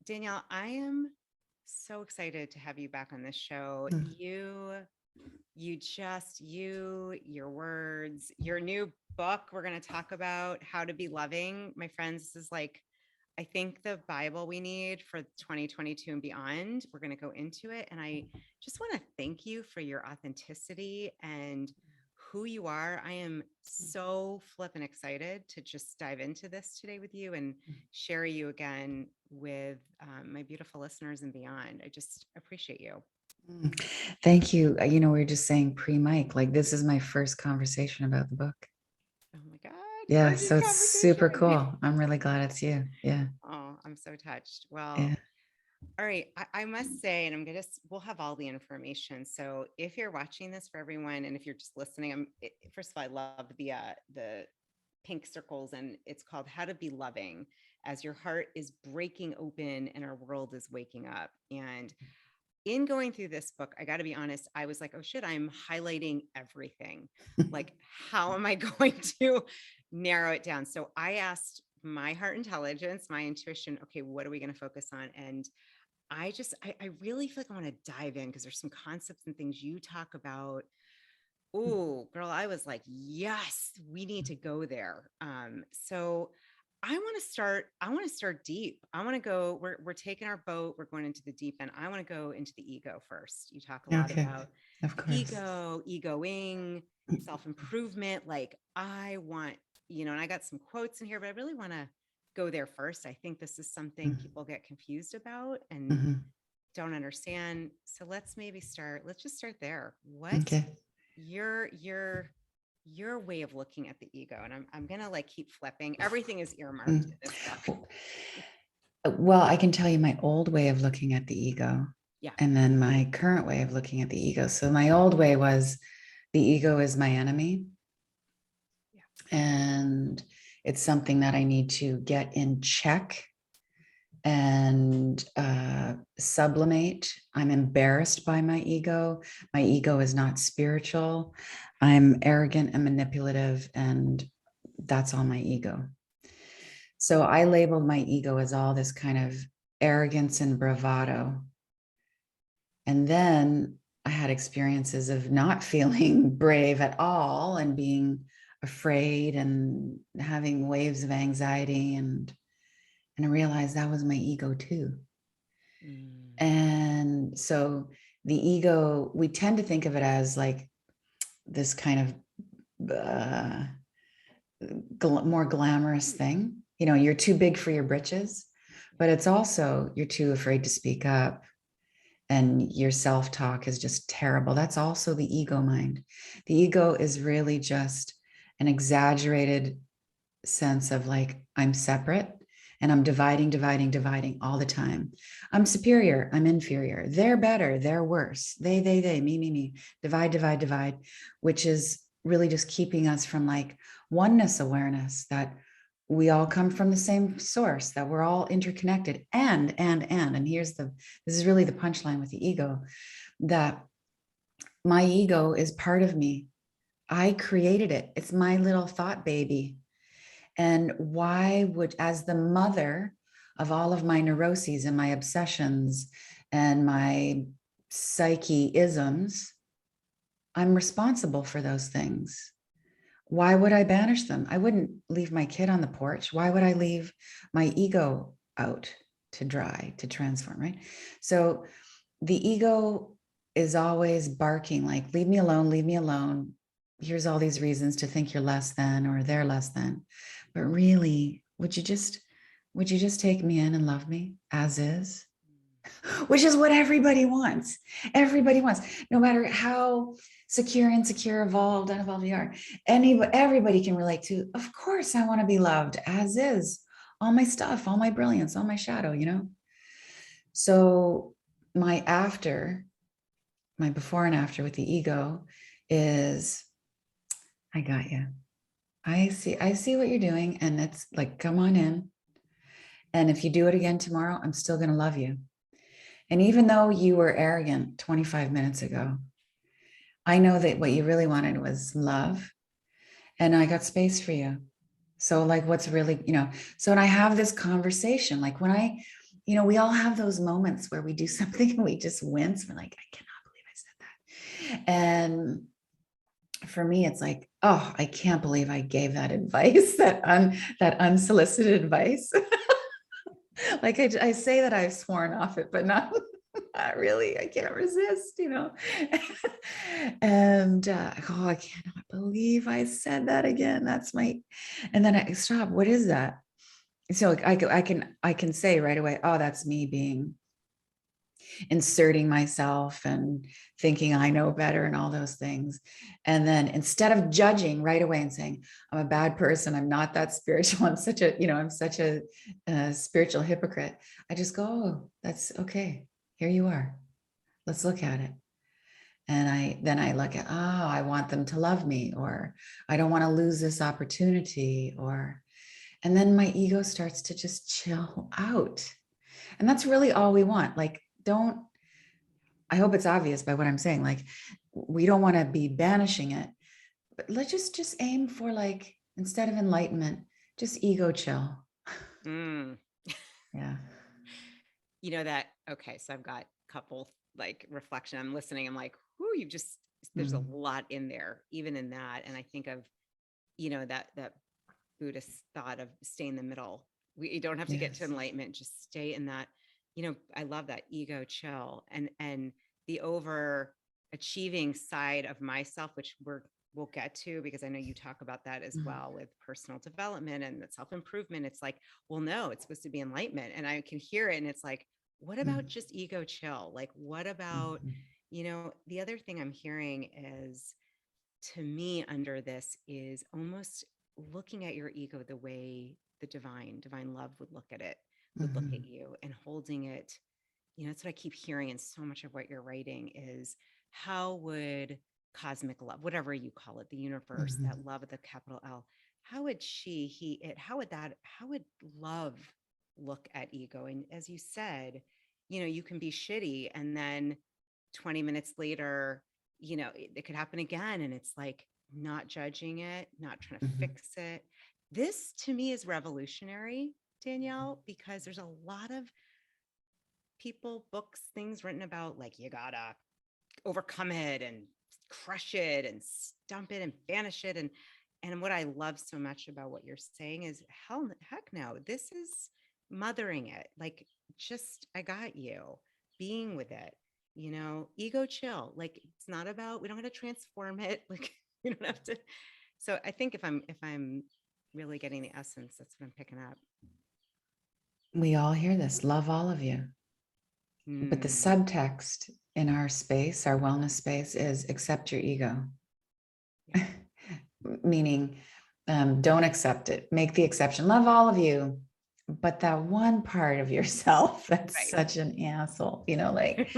Danielle, I am so excited to have you back on this show. Mm. Your words, your new book. We're going to talk about how to be loving. My friends, this is like, I think the Bible we need for 2022 and beyond. We're going to go into it. And I just want to thank you for your authenticity and who you are. I am so flippin' excited to just dive into this today with you and share you again with my beautiful listeners and beyond. I just appreciate you. Mm. Thank you. We were just saying pre-mic, like this is my first conversation about the book. Oh my God, Yeah, virgin so it's super conversation. cool. I'm really glad it's you. Yeah. Oh, I'm so touched. Well, Yeah. all right. I must say, and we'll have all the information. So if you're watching this for everyone, and if you're just listening, first of all, I love the pink circles, and it's called How to Be Loving as Your Heart is Breaking Open and Our World is Waking Up. And in going through this book, I got to be honest, I was like, oh shit, I'm highlighting everything. Like, how am I going to narrow it down? So I asked my heart intelligence, my intuition, okay, what are we going to focus on? And I really feel like I want to dive in because there's some concepts and things you talk about. Oh, girl, I was like, yes, we need to go there. So I want to start deep. I want to go, we're taking our boat, we're going into the deep end. I want to go into the ego first. You talk a lot Okay. about Of course. egoing, self-improvement. Like I want, and I got some quotes in here, but I really want to go there first. I think this is something people get confused about and Mm-hmm. don't understand. So let's just start there. What Okay. your your your way of looking at the ego, and I'm gonna like keep flipping. Everything is earmarked Mm. in this book. Well, I can tell you my old way of looking at the ego Yeah. and then my current way of looking at the ego. So my old way was the ego is my enemy. Yeah. And it's something that I need to get in check and sublimate. I'm embarrassed by my ego. My ego is not spiritual. I'm arrogant and manipulative, and that's all my ego. So I labeled my ego as all this kind of arrogance and bravado. And then I had experiences of not feeling brave at all and being afraid and having waves of anxiety, and I realized that was my ego too. Mm. And so the ego, we tend to think of it as like this kind of more glamorous thing. You're too big for your britches, but it's also you're too afraid to speak up and your self-talk is just terrible. That's also the ego mind. The ego is really just an exaggerated sense of like, I'm separate and I'm dividing all the time. I'm superior, I'm inferior. They're better, they're worse. They, me. Divide, which is really just keeping us from like oneness awareness that we all come from the same source, that we're all interconnected. And this is really the punchline with the ego, that my ego is part of me. I created it. It's my little thought baby. And why would, as the mother of all of my neuroses and my obsessions and my psyche isms, I'm responsible for those things. Why would I banish them? I wouldn't leave my kid on the porch. Why would I leave my ego out to dry, to transform, right? So the ego is always barking like, leave me alone, leave me alone. Here's all these reasons to think you're less than or they're less than. But really, would you just take me in and love me as is? Which is what everybody wants. Everybody wants, no matter how secure, insecure, evolved, unevolved you are. Everybody can relate to, of course, I want to be loved as is. All my stuff, all my brilliance, all my shadow. So my before and after with the ego is, I got you. I see what you're doing. And it's like, come on in. And if you do it again tomorrow, I'm still going to love you. And even though you were arrogant 25 minutes ago, I know that what you really wanted was love. And I got space for you. So like, what's really, so when I have this conversation, like when I you know, we all have those moments where we do something and we just wince. We're like, I cannot believe I said that. And for me, it's like, oh, I can't believe I gave that advice, that unsolicited advice. Like I say that I've sworn off it, but not, not really. I can't resist, you know. And oh, I cannot believe I said that again. That's my, and then I stop. What is that? So I can say right away, oh, that's me being inserting myself and thinking I know better and all those things. And then instead of judging right away and saying, I'm a bad person, I'm not that spiritual, I'm such a, you know, I'm such a spiritual hypocrite, I just go, oh, that's okay. Here you are. Let's look at it. And then I look at, oh, I want them to love me, or I don't want to lose this opportunity, and then my ego starts to just chill out. And that's really all we want. Like, I hope it's obvious by what I'm saying. Like, we don't want to be banishing it, but let's just aim for, like, instead of enlightenment, just ego chill. Mm. Yeah. You know that, okay, so I've got a couple like reflection. I'm listening. I'm like, whoo, there's a lot in there, even in that. And I think of, you know, that Buddhist thought of stay in the middle. You don't have to get to enlightenment, just stay in that, you know. I love that ego chill, and the overachieving side of myself, which we'll get to, because I know you talk about that as well with personal development and self-improvement. It's like, well, no, it's supposed to be enlightenment. And I can hear it. And it's like, what about just ego chill? Like, what about, you know, the other thing I'm hearing is, to me, under this is almost looking at your ego the way the divine love would look at it, would look at you, and holding it. You know, that's what I keep hearing in so much of what you're writing is, how would cosmic love, whatever you call it, the universe, that love with the capital L, how would how would love look at ego? And as you said, you know, you can be shitty, and then 20 minutes later, you know, it could happen again. And it's like, not judging it, not trying to fix it. This to me is revolutionary, Danielle, because there's a lot of people, books, things written about, like, you gotta overcome it and crush it and stump it and banish it. And what I love so much about what you're saying is, heck no, this is mothering it. Like, just, I got you, being with it, you know, ego chill. Like, it's not about, we don't have to transform it. Like, we don't have to. So I think if I'm really getting the essence, that's what I'm picking up. We all hear this, love all of you. But the subtext in our space, our wellness space, is accept your ego. Yeah. Meaning, don't accept it. Make the exception. Love all of you, but that one part of yourself that's such an asshole, you know, like,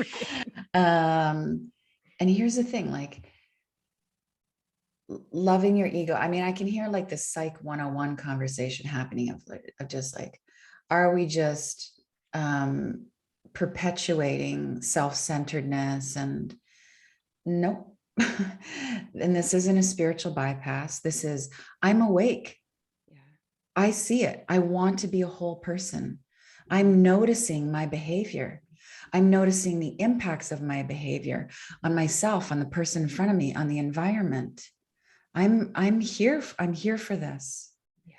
and here's the thing, like, loving your ego. I mean, I can hear like the Psych 101 conversation happening of just like, are we just perpetuating self-centeredness? And nope. And this isn't a spiritual bypass. This is, I'm awake. Yeah. I see it. I want to be a whole person. I'm noticing my behavior. I'm noticing the impacts of my behavior on myself, on the person in front of me, on the environment. I'm here for this. Yeah.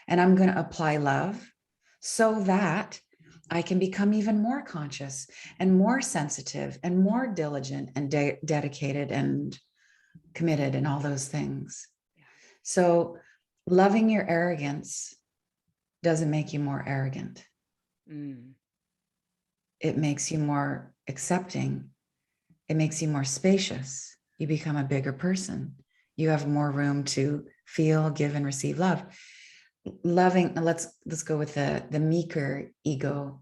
And I'm going to apply love so that I can become even more conscious and more sensitive and more diligent and dedicated and committed and all those things. Yeah. So loving your arrogance doesn't make you more arrogant. It makes you more accepting. It makes you more spacious. You become a bigger person. You have more room to feel, give, and receive love. Loving, let's go with the meeker ego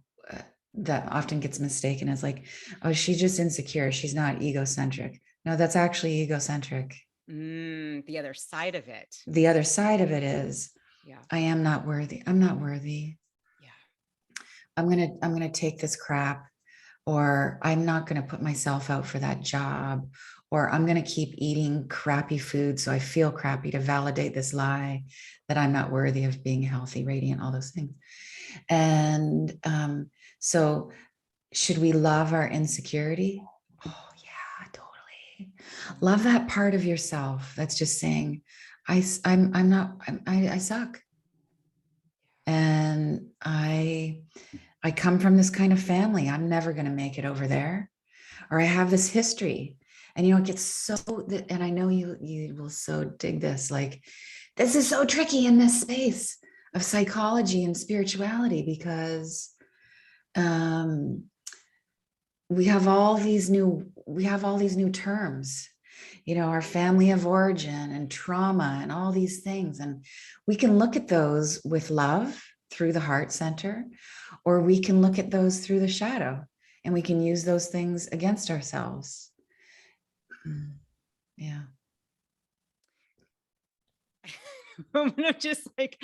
that often gets mistaken as like, oh, she's just insecure. She's not egocentric. No, that's actually egocentric. The other side of it. The other side of it is, yeah, I am not worthy. I'm not worthy. Yeah. I'm gonna take this crap, or I'm not gonna put myself out for that job, or I'm going to keep eating crappy food so I feel crappy to validate this lie that I'm not worthy of being healthy, radiant, all those things. And So should we love our insecurity? Oh yeah, totally. Love that part of yourself that's just saying, I'm not, I suck. And I come from this kind of family. I'm never going to make it over there. Or I have this history. And it gets so, and I know you will so dig this. Like, this is so tricky in this space of psychology and spirituality, because we have all these new terms, our family of origin and trauma and all these things. And we can look at those with love through the heart center, or we can look at those through the shadow, and we can use those things against ourselves. Yeah. I'm just like,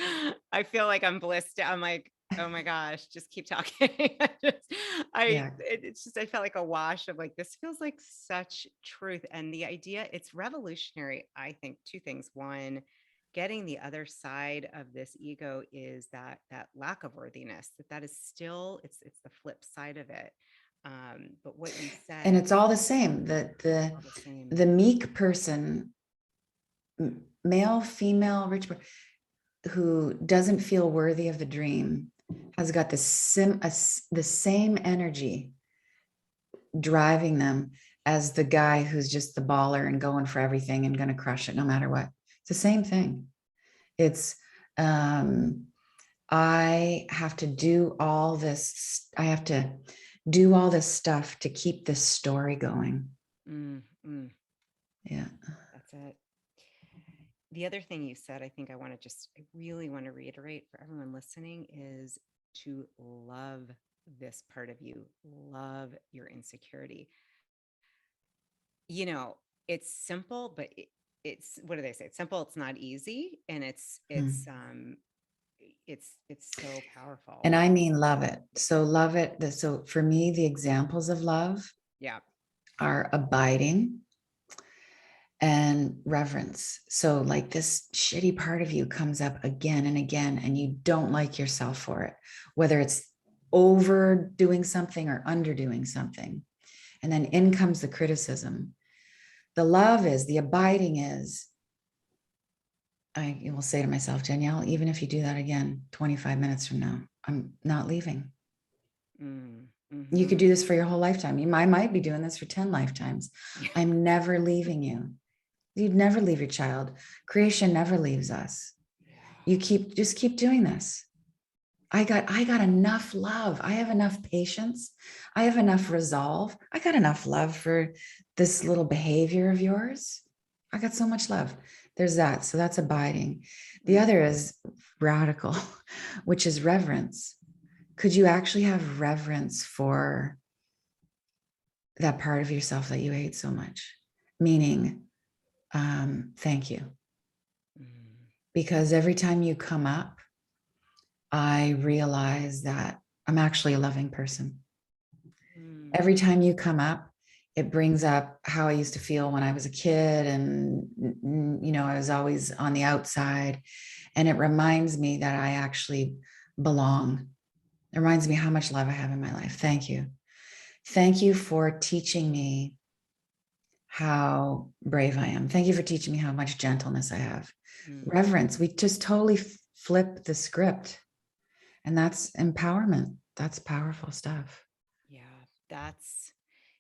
I feel like I'm blissed. I'm like, oh my gosh, just keep talking. Yeah. It's just, I felt like a wash of like, this feels like such truth. And the idea, it's revolutionary. I think two things. One, getting the other side of this ego is that lack of worthiness, that is still, it's the flip side of it. But what you said, And it's all the same. all the same. The meek person, male, female, rich, who doesn't feel worthy of the dream, has got the same energy driving them as the guy who's just the baller and going for everything and going to crush it no matter what. It's the same thing. It's I have to do all this. I have to do all this stuff to keep this story going. Yeah. That's it. The other thing you said, I think I really want to reiterate for everyone listening, is to love this part of you, love your insecurity. It's simple, but it's, what do they say? It's simple, it's not easy. And it's so powerful. And I mean, love it. So love it. So for me, the examples of love Yeah. are abiding and reverence. So like this shitty part of you comes up again and again, and you don't like yourself for it, whether it's overdoing something or underdoing something. And then in comes the criticism. The love is, the abiding is, I will say to myself, Danielle, even if you do that again 25 minutes from now, I'm not leaving. Mm-hmm. You could do this for your whole lifetime. I might be doing this for 10 lifetimes. I'm never leaving you. You'd never leave your child. Creation never leaves us. You just keep doing this. I got enough love. I have enough patience. I have enough resolve. I got enough love for this little behavior of yours. I got so much love. There's that. So that's abiding. The other is radical, which is reverence. Could you actually have reverence for that part of yourself that you hate so much? Meaning, thank you. Because every time you come up, I realize that I'm actually a loving person. Every time you come up, it brings up how I used to feel when I was a kid, and I was always on the outside, and it reminds me that I actually belong. It reminds me how much love I have in my life. Thank you. Thank you for teaching me how brave I am. Thank you for teaching me how much gentleness I have. Reverence. We just totally flip the script. And that's empowerment. That's powerful stuff. Yeah, that's,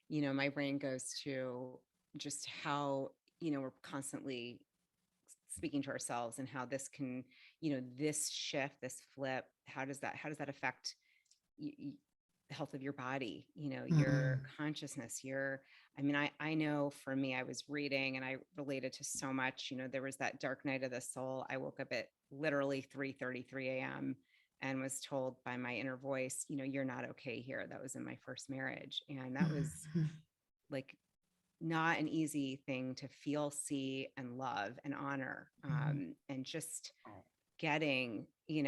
my brain goes to just how, we're constantly speaking to ourselves, and how this can, this shift, this flip, how does that affect the health of your body, your consciousness, I know for me, I was reading and I related to so much. There was that dark night of the soul. I woke up at literally 3:33 a.m. and was told by my inner voice, you're not okay here. That was in my first marriage. And that was like not an easy thing to feel, see, and love and honor. And just getting, and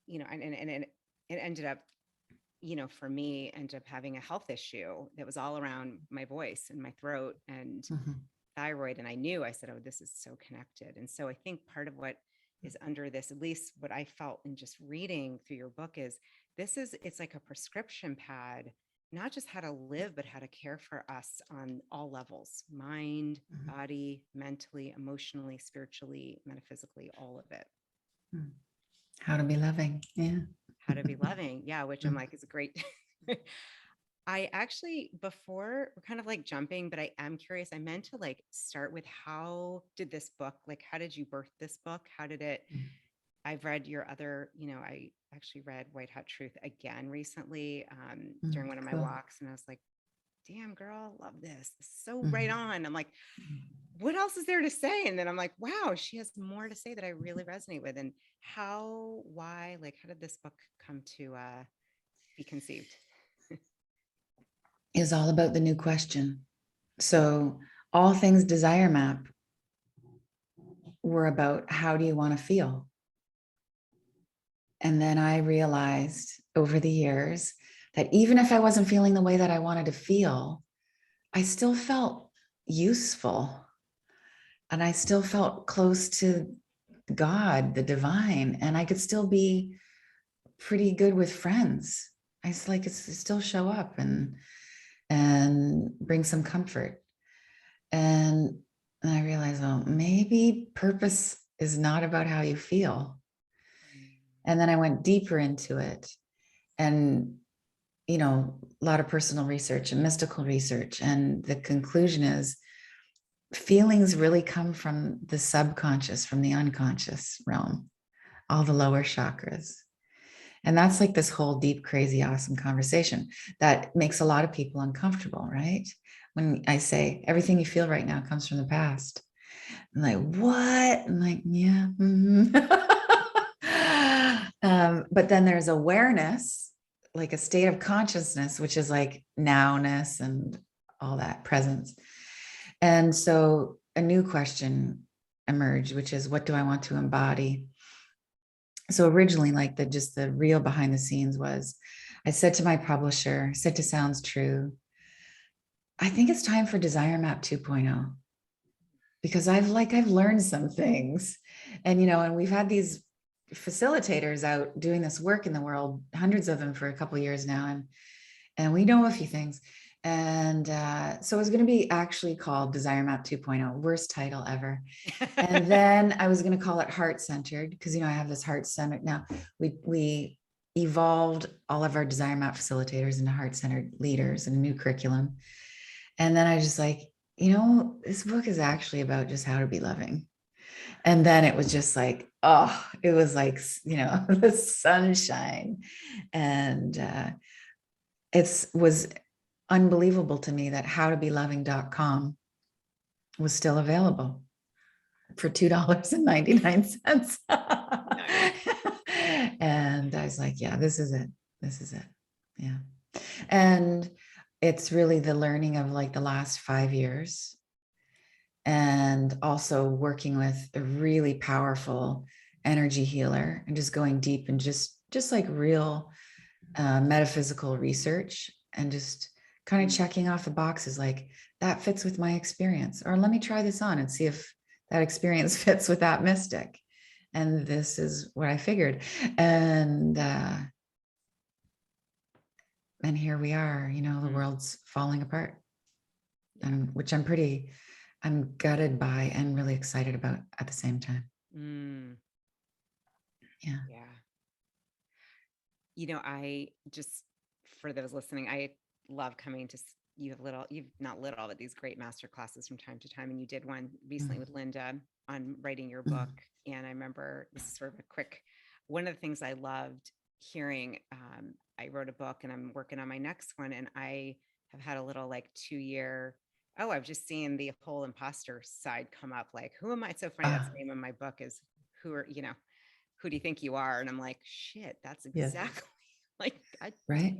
it ended up, for me, ended up having a health issue that was all around my voice and my throat and thyroid. And I said, oh, this is so connected. And so I think part of what is under this, at least what I felt in just reading through your book, is it's like a prescription pad, not just how to live, but how to care for us on all levels, mind, Mhm. body, mentally, emotionally, spiritually, metaphysically, all of it. Mm. How to be loving. Yeah. How to be loving. Yeah. Which I'm Mm. like, is a great. I actually, before we're kind of like jumping, but I am curious. I meant to like start with how did this book, like, how did you birth this book? How did it, Mm. I've read your other, I actually read White Hot Truth again recently during one of my Cool. walks. And I was like, damn girl, love this. This is so right Mhm. on. I'm like, what else is there to say? And then I'm like, wow, she has more to say that I really resonate with. And why, like, how did this book come to be conceived? Is all about the new question. So, all things desire map were about how do you want to feel? And then I realized over the years that even if I wasn't feeling the way that I wanted to feel, I still felt useful and I still felt close to God, the divine, and I could still be pretty good with friends. I was like, it's still show up and bring some comfort. And I realized, oh, maybe purpose is not about how you feel. And then I went deeper into it. And, a lot of personal research and mystical research. And the conclusion is feelings really come from the subconscious, from the unconscious realm, all the lower chakras. And that's like this whole deep, crazy, awesome conversation that makes a lot of people uncomfortable, right? When I say everything you feel right now comes from the past. I'm like, what? I'm like, yeah. But then there's awareness, like a state of consciousness, which is like nowness and all that presence. And so a new question emerged, which is, what do I want to embody? So originally, like the real behind the scenes was, I said to my publisher, said to Sounds True, I think it's time for Desire Map 2.0 because I've learned some things. And we've had these facilitators out doing this work in the world, hundreds of them for a couple of years now, and we know a few things. And so it's going to be actually called Desire Map 2.0, worst title ever. And then I was going to call it Heart Centered because I have this Heart Centered now. We evolved all of our Desire Map facilitators into Heart Centered leaders and a new curriculum. And then I was just like, this book is actually about just how to be loving. And then it was just like, oh, it was like, the sunshine. And it was unbelievable to me that howtobeloving.com was still available for $2.99. Nice. And I was like, yeah, this is it. This is it. Yeah. And it's really the learning of like the last 5 years and also working with a really powerful energy healer and just going deep and just like real metaphysical research and just kind of checking off the boxes like that fits with my experience, or let me try this on and see if that experience fits with that mystic. And this is what I figured. And here we are, the world's falling apart. Yeah. And which I'm gutted by and really excited about at the same time. Yeah. Yeah. I just, for those listening, I love coming to, you've not little, but these great master classes from time to time. And you did one recently with Linda on writing your book. And I remember, this is sort of a quick, one of the things I loved hearing, I wrote a book and I'm working on my next one. And I have had a little like 2-year, I've just seen the whole imposter side come up. Like, who am I? It's so funny. That's the name of my book is who do you think you are? And I'm like, shit, that's Yes. exactly like, Right.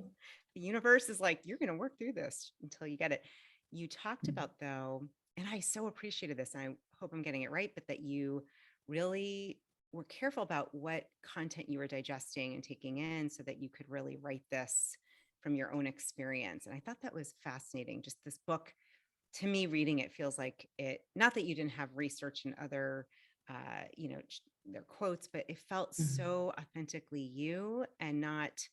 the universe is like, you're going to work through this until you get it. You talked about though, and I so appreciated this, and I hope I'm getting it right, but that you really were careful about what content you were digesting and taking in so that you could really write this from your own experience. And I thought that was fascinating. Just this book, to me, reading it feels like it, not that you didn't have research and other their quotes, but it felt Mhm. so authentically you and not,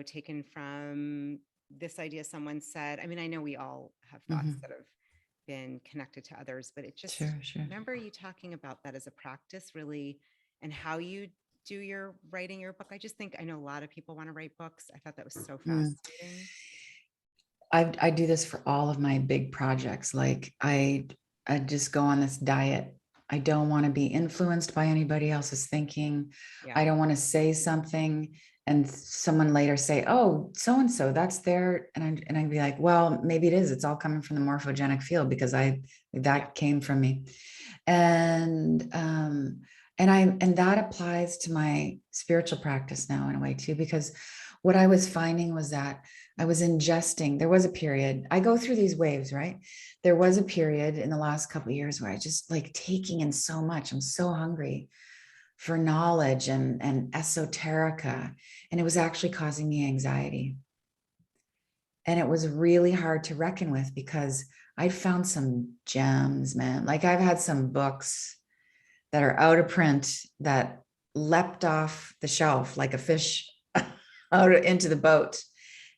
taken from this idea someone said. I mean, I know we all have thoughts Mhm. that have been connected to others, but it just, Sure, sure. remember you talking about that as a practice really, and how you do your writing your book. I just think, I know a lot of people want to write books. I thought that was so Mm. fascinating. I do this for all of my big projects. Like I just go on this diet. I don't want to be influenced by anybody else's thinking. Yeah. I don't want to say something and someone later say, "Oh, so and so, that's there," and I'd be like, "Well, maybe it is. It's all coming from the morphogenic field because Yeah. that came from me." And and that applies to my spiritual practice now in a way too, because what I was finding was that I was ingesting. There was a period, I go through these waves, right? There was a period in the last couple of years where I just like taking in so much. I'm so hungry for knowledge and esoterica. And it was actually causing me anxiety. And it was really hard to reckon with because I found some gems, man. Like I've had some books that are out of print that leapt off the shelf like a fish out into the boat.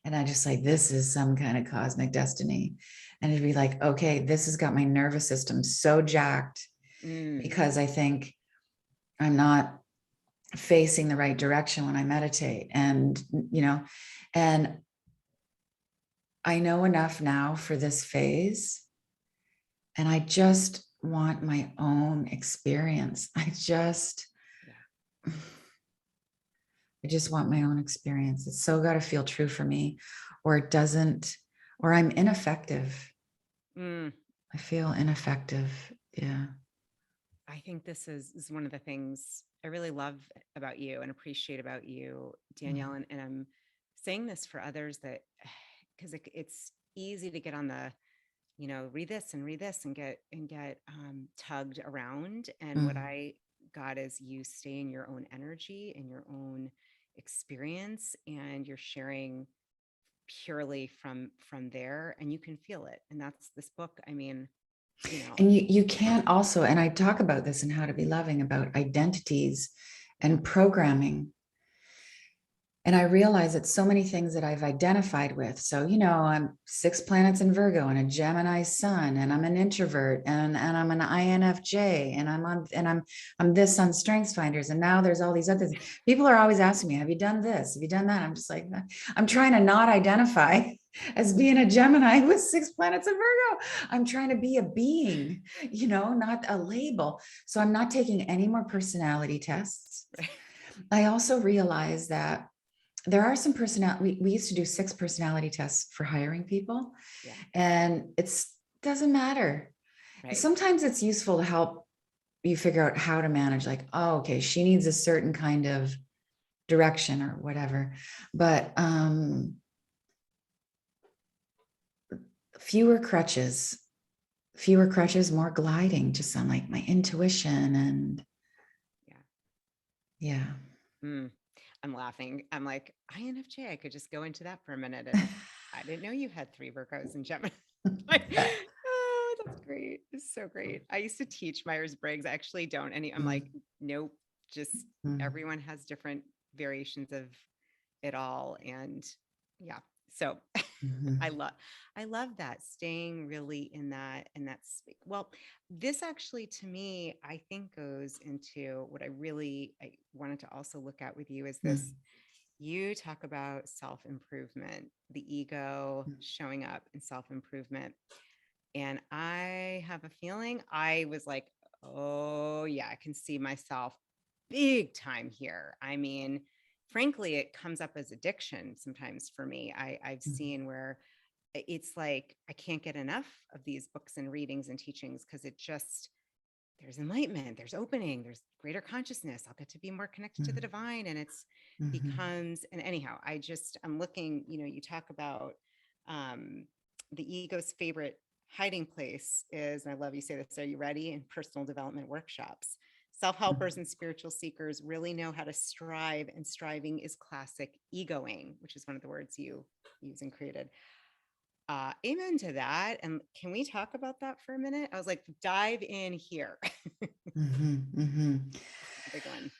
And I just like, this is some kind of cosmic destiny. And it'd be like, okay, this has got my nervous system so jacked Mm. because I think I'm not facing the right direction when I meditate. And I know enough now for this phase. And I just want my own experience. Yeah. I just want my own experience. It's so got to feel true for me, or it doesn't, or I'm ineffective. Mm. I feel ineffective. Yeah. I think this is one of the things I really love about you and appreciate about you, Danielle. Mm. And I'm saying this for others that, because it's easy to get on the, read this and get tugged around. And what Mm. I got is you stay in your own energy and your own experience, and you're sharing purely from there, and you can feel it. And that's this book. I mean, you know, And you can't also, and I talk about this in How to Be Loving about identities yeah. and programming. And I realize that so many things that I've identified with. So, I'm 6 planets in Virgo and a Gemini sun, and I'm an introvert and I'm an INFJ and I'm this on Strengths Finders. And now there's all these other things. People are always asking me, have you done this? Have you done that? I'm just like, I'm trying to not identify as being a Gemini with 6 planets in Virgo. I'm trying to be a being, not a label. So I'm not taking any more personality tests. I also realize that there are some personality. We used to do 6 personality tests for hiring people, Yeah. and it's doesn't matter. Right. Sometimes it's useful to help you figure out how to manage, like, oh, okay, she needs a certain kind of direction or whatever. But fewer crutches, more gliding, just on like my intuition and Yeah. yeah. Mm. I'm laughing. I'm like, INFJ, I could just go into that for a minute. And I didn't know you had 3 Virgos in Gemini. Like, oh, that's great. It's so great. I used to teach Myers-Briggs. I actually don't. I'm like, Mm, nope, just mm, everyone has different variations of it all. And yeah. So I mhm, love I love that, staying really in that space. Well, this actually to me, I think goes into what I wanted to also look at with you is this. mm, You talk about self-improvement, the ego mm, showing up in self-improvement. And I have a feeling I was like, oh yeah, I can see myself big time here. I mean, frankly, it comes up as addiction sometimes for me. I've mm, seen where it's like I can't get enough of these books and readings and teachings because it just there's enlightenment, there's opening, there's greater consciousness. I'll get to be more connected to the mm, divine. And it's mhm, becomes, and anyhow, I'm looking, you talk about um, the ego's favorite hiding place is, and I love you say this, are you ready? In personal development workshops. Self-helpers and spiritual seekers really know how to strive, and striving is classic egoing, which is one of the words you use and created. Amen to that. And can we talk about that for a minute? I was like, dive in here. Big one.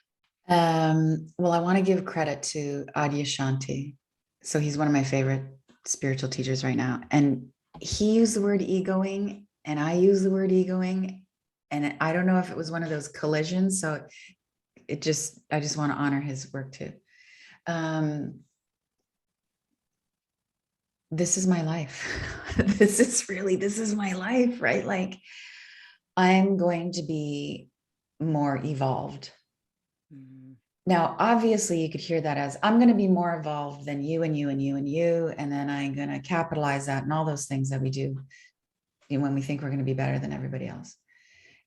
Well, I want to give credit to Adyashanti. So he's one of my favorite spiritual teachers right now. And he used the word egoing, and I use the word egoing. And I don't know if it was one of those collisions. So I just want to honor his work too. This is my life. This is my life, right? Like, I'm going to be more evolved. Mm-hmm. Now, obviously, you could hear that as I'm going to be more evolved than you and you and you and you. And then I'm going to capitalize that and all those things that we do when we think we're going to be better than everybody else.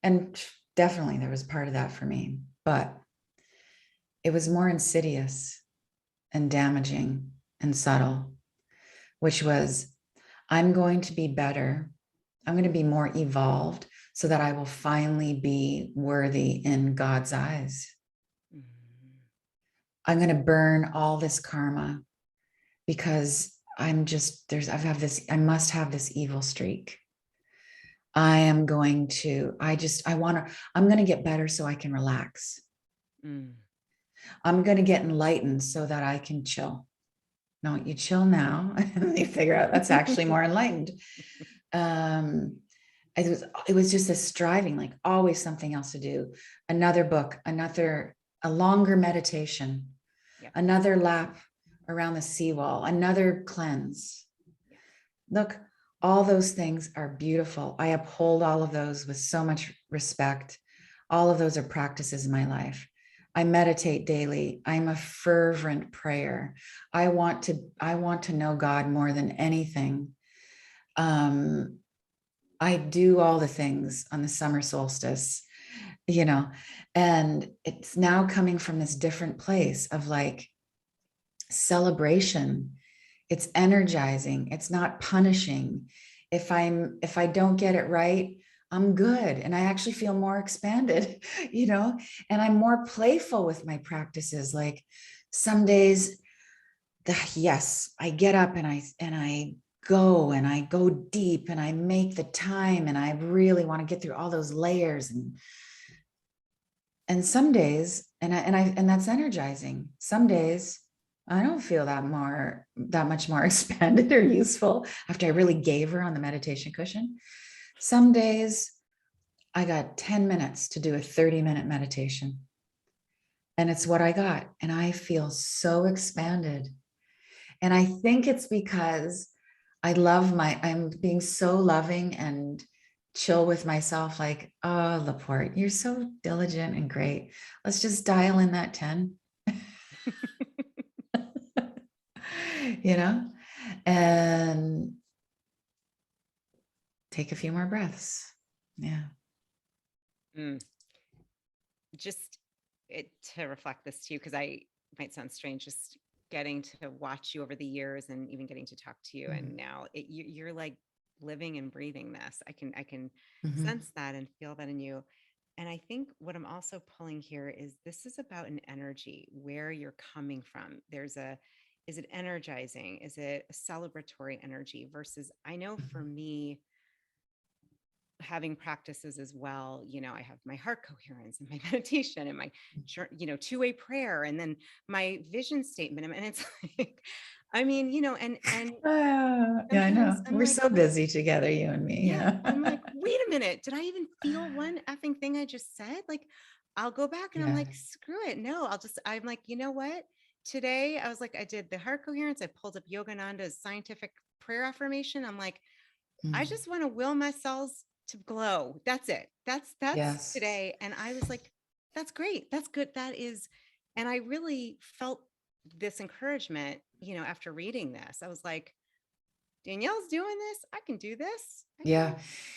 And definitely there was part of that for me, but it was more insidious and damaging and subtle, which was, I'm going to be better. I'm going to be more evolved so that I will finally be worthy in God's eyes. I'm going to burn all this karma because I must have this evil streak. I'm going to get better so I can relax. I'm going to get enlightened so that I can chill. No, you chill now. And you figure out that's actually more enlightened. It was just this striving, like always something else to do. Another book, a longer meditation, another lap around the seawall, another cleanse. Look, all those things are beautiful. I uphold all of those with so much respect. All of those are practices in my life. I meditate daily. I'm a fervent prayer. I want to know God more than anything. I do all the things on the summer solstice, and it's now coming from this different place of like celebration. It's energizing. It's not punishing. If I don't get it right, I'm good. And I actually feel more expanded, and I'm more playful with my practices. Like some days, yes, I get up and I go deep and I make the time and I really want to get through all those layers. And some days, and that's energizing. Some days I don't feel that much more expanded or useful after I really gave her on the meditation cushion. Some days I got 10 minutes to do a 30-minute meditation. And it's what I got. And I feel so expanded. And I think it's because I'm being so loving and chill with myself. Like, oh, LaPorte, you're so diligent and great. Let's just dial in that 10. And take a few more breaths. Yeah. Just to reflect this too, because I might sound strange, just getting to watch you over the years and even getting to talk to you. And now you're like living and breathing this. I can sense that and feel that in you. And I think what I'm also pulling here is this is about an energy, where you're coming from. Is it energizing? Is it a celebratory energy versus, I know for me, having practices as well, I have my heart coherence and my meditation and my, two-way prayer, and then my vision statement. And it's like, I mean, and yeah, I know. I'm We're like, so busy together, you and me. yeah. I'm like, wait a minute, did I even feel one effing thing I just said? Like, I'll go back and I'm like, screw it. No, I'm like, you know what? Today I was like, I did the heart coherence. I pulled up Yogananda's scientific prayer affirmation. I'm like, I just want to will my cells to glow. That's it. That's Yes. today. And I was like, that's great. That's good. That is. And I really felt this encouragement, after reading this. I was like, Danielle's doing this. I can do this. I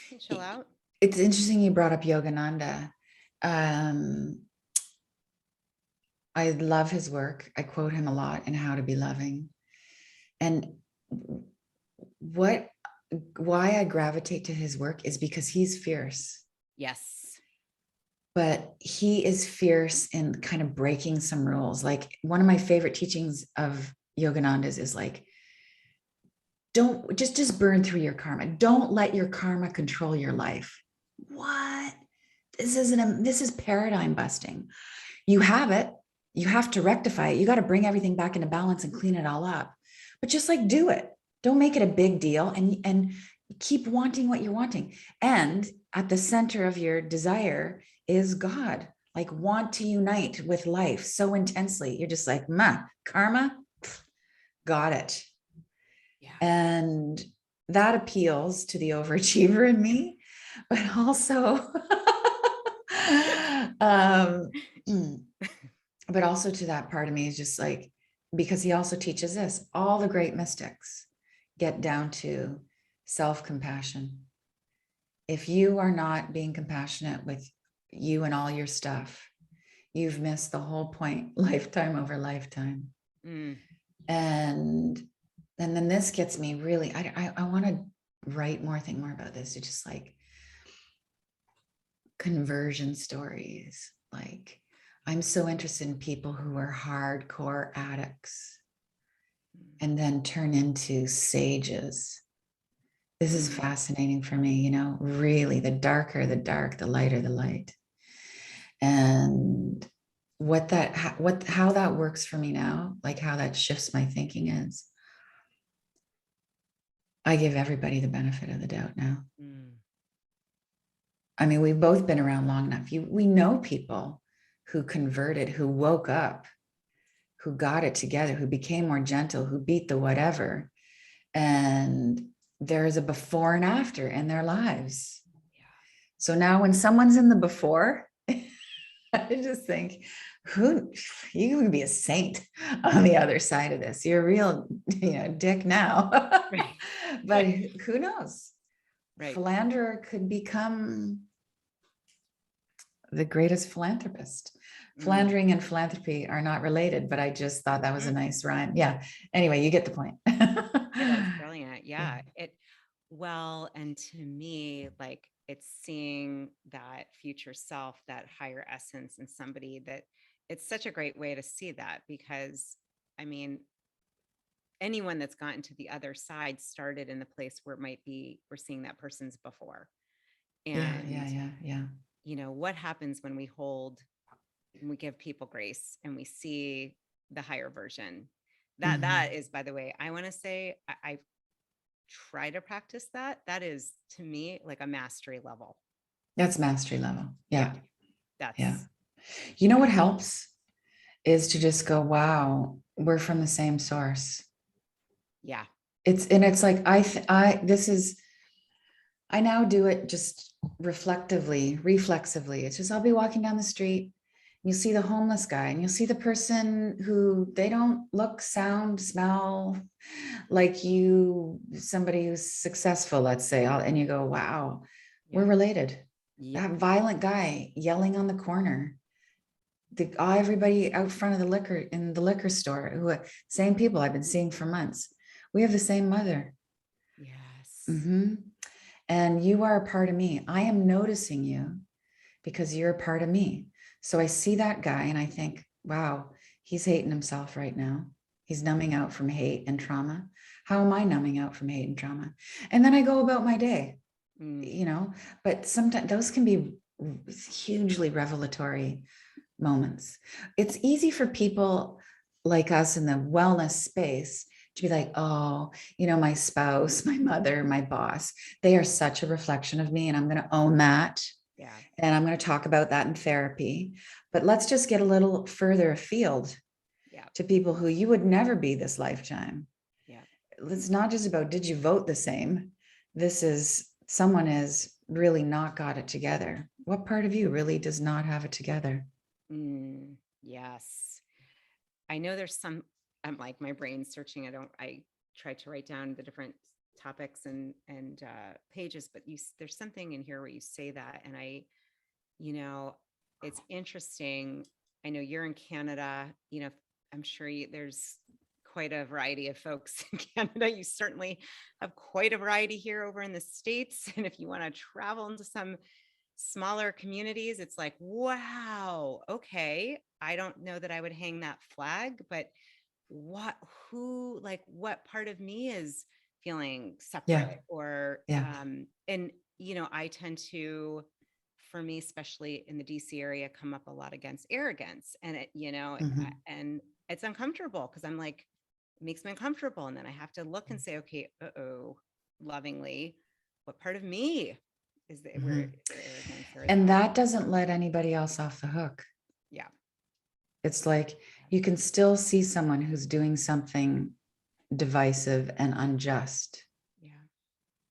can chill out. It's interesting you brought up Yogananda. I love his work. I quote him a lot in How to Be Loving. And why I gravitate to his work is because he's fierce. Yes. But he is fierce in kind of breaking some rules. Like one of my favorite teachings of Yogananda's is like, Don't just burn through your karma. Don't let your karma control your life. What? This is paradigm busting. You have it. You have to rectify it. You got to bring everything back into balance and clean it all up. But just like do it. Don't make it a big deal and keep wanting what you're wanting. And at the center of your desire is God. Like want to unite with life so intensely. You're just like, karma, got it. Yeah. And that appeals to the overachiever in me, but also, um, but also to that part of me is just like, because he also teaches this, all the great mystics get down to self-compassion. If you are not being compassionate with you and all your stuff, you've missed the whole point, lifetime over lifetime. And then this gets me really, I want to write more about this. It's just like conversion stories. Like I'm so interested in people who are hardcore addicts and then turn into sages. This is fascinating for me, you know, really the darker the dark, the lighter the light. And how that works for me now, like how that shifts my thinking is I give everybody the benefit of the doubt now. I mean, we've both been around long enough. We know people who converted, who woke up, who got it together, who became more gentle, who beat the whatever. And there's a before and after in their lives. Yeah. So now when someone's in the before, I just think, you would be a saint on the other side of this. You're a real, dick now. Right. But who knows? Right. Philanderer could become the greatest philanthropist. Philandering and philanthropy are not related, but I just thought that was a nice rhyme. Yeah. Anyway, you get the point. That's brilliant. Yeah. And to me, like it's seeing that future self, that higher essence in somebody, that it's such a great way to see that, because I mean, anyone that's gotten to the other side started in the place where it might be, we're seeing that person's before. And yeah. What happens when we give people grace and we see the higher version? That is, by the way, I want to say, I try to practice that. That is, to me, like a mastery level. That's mastery level. Yeah. Yeah. You know what helps is to just go, wow, we're from the same source. Yeah. It's like, I now do it just reflexively. It's just, I'll be walking down the street. You'll see the homeless guy and you'll see the person who they don't look, sound, smell like somebody who's successful, let's say, and you go, wow, we're related. That violent guy yelling on the corner, everybody out front of in the liquor store, same people I've been seeing for months. We have the same mother. Yes. Mm-hmm. And you are a part of me. I am noticing you because you're a part of me. So I see that guy and I think, wow, he's hating himself right now. He's numbing out from hate and trauma. How am I numbing out from hate and trauma? And then I go about my day, but sometimes those can be hugely revelatory moments. It's easy for people like us in the wellness space to be like, oh, my spouse, my mother, my boss, they are such a reflection of me and I'm going to own that. Yeah. And I'm going to talk about that in therapy. But let's just get a little further afield to people who you would never be this lifetime. Yeah. It's not just about, did you vote the same? This is, someone has really not got it together. What part of you really does not have it together? Yes. I know there's some, I'm like, my brain's searching. I try to write down the different topics and pages, but there's something in here where you say that. And it's interesting. I know you're in Canada, I'm sure there's quite a variety of folks in Canada. You certainly have quite a variety here over in the States. And if you want to travel into some smaller communities, it's like, wow, okay. I don't know that I would hang that flag, but what part of me is feeling Yeah. separate or, Yeah. and, I tend to, for me, especially in the DC area, come up a lot against arrogance and Mhm. and it's uncomfortable because I'm like, it makes me uncomfortable. And then I have to look and say, okay, lovingly, what part of me is where Mhm. is there arrogance or is And that? that doesn't let anybody else off the hook. Yeah. It's like you can still see someone who's doing something divisive and unjust. Yeah.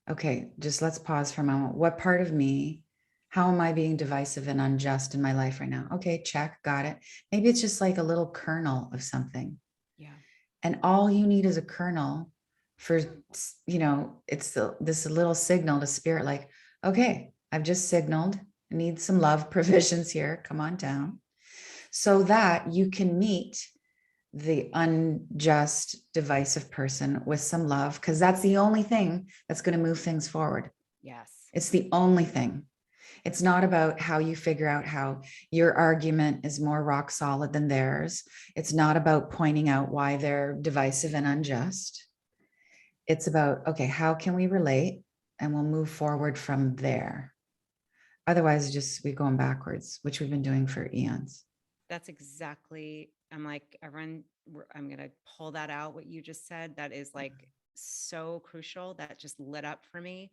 Okay, just let's pause for a moment. What part of me, how am I being divisive and unjust in my life right now? Okay, check, got it. Maybe it's just like a little kernel of something. Yeah. And all you need is a kernel for, this little signal to spirit, like, okay, I've just signaled, I need some love provisions here. Come on down. So that you can meet the unjust, divisive person with some love, because that's the only thing that's going to move things forward. Yes. It's the only thing. It's not about how you figure out how your argument is more rock solid than theirs. It's not about pointing out why they're divisive and unjust. It's about, okay, how can we relate? And we'll move forward from there. Otherwise, just we going backwards, which we've been doing for eons. That's exactly, I'm like, everyone, I'm going to pull that out. What you just said, that is like so crucial. That just lit up for me.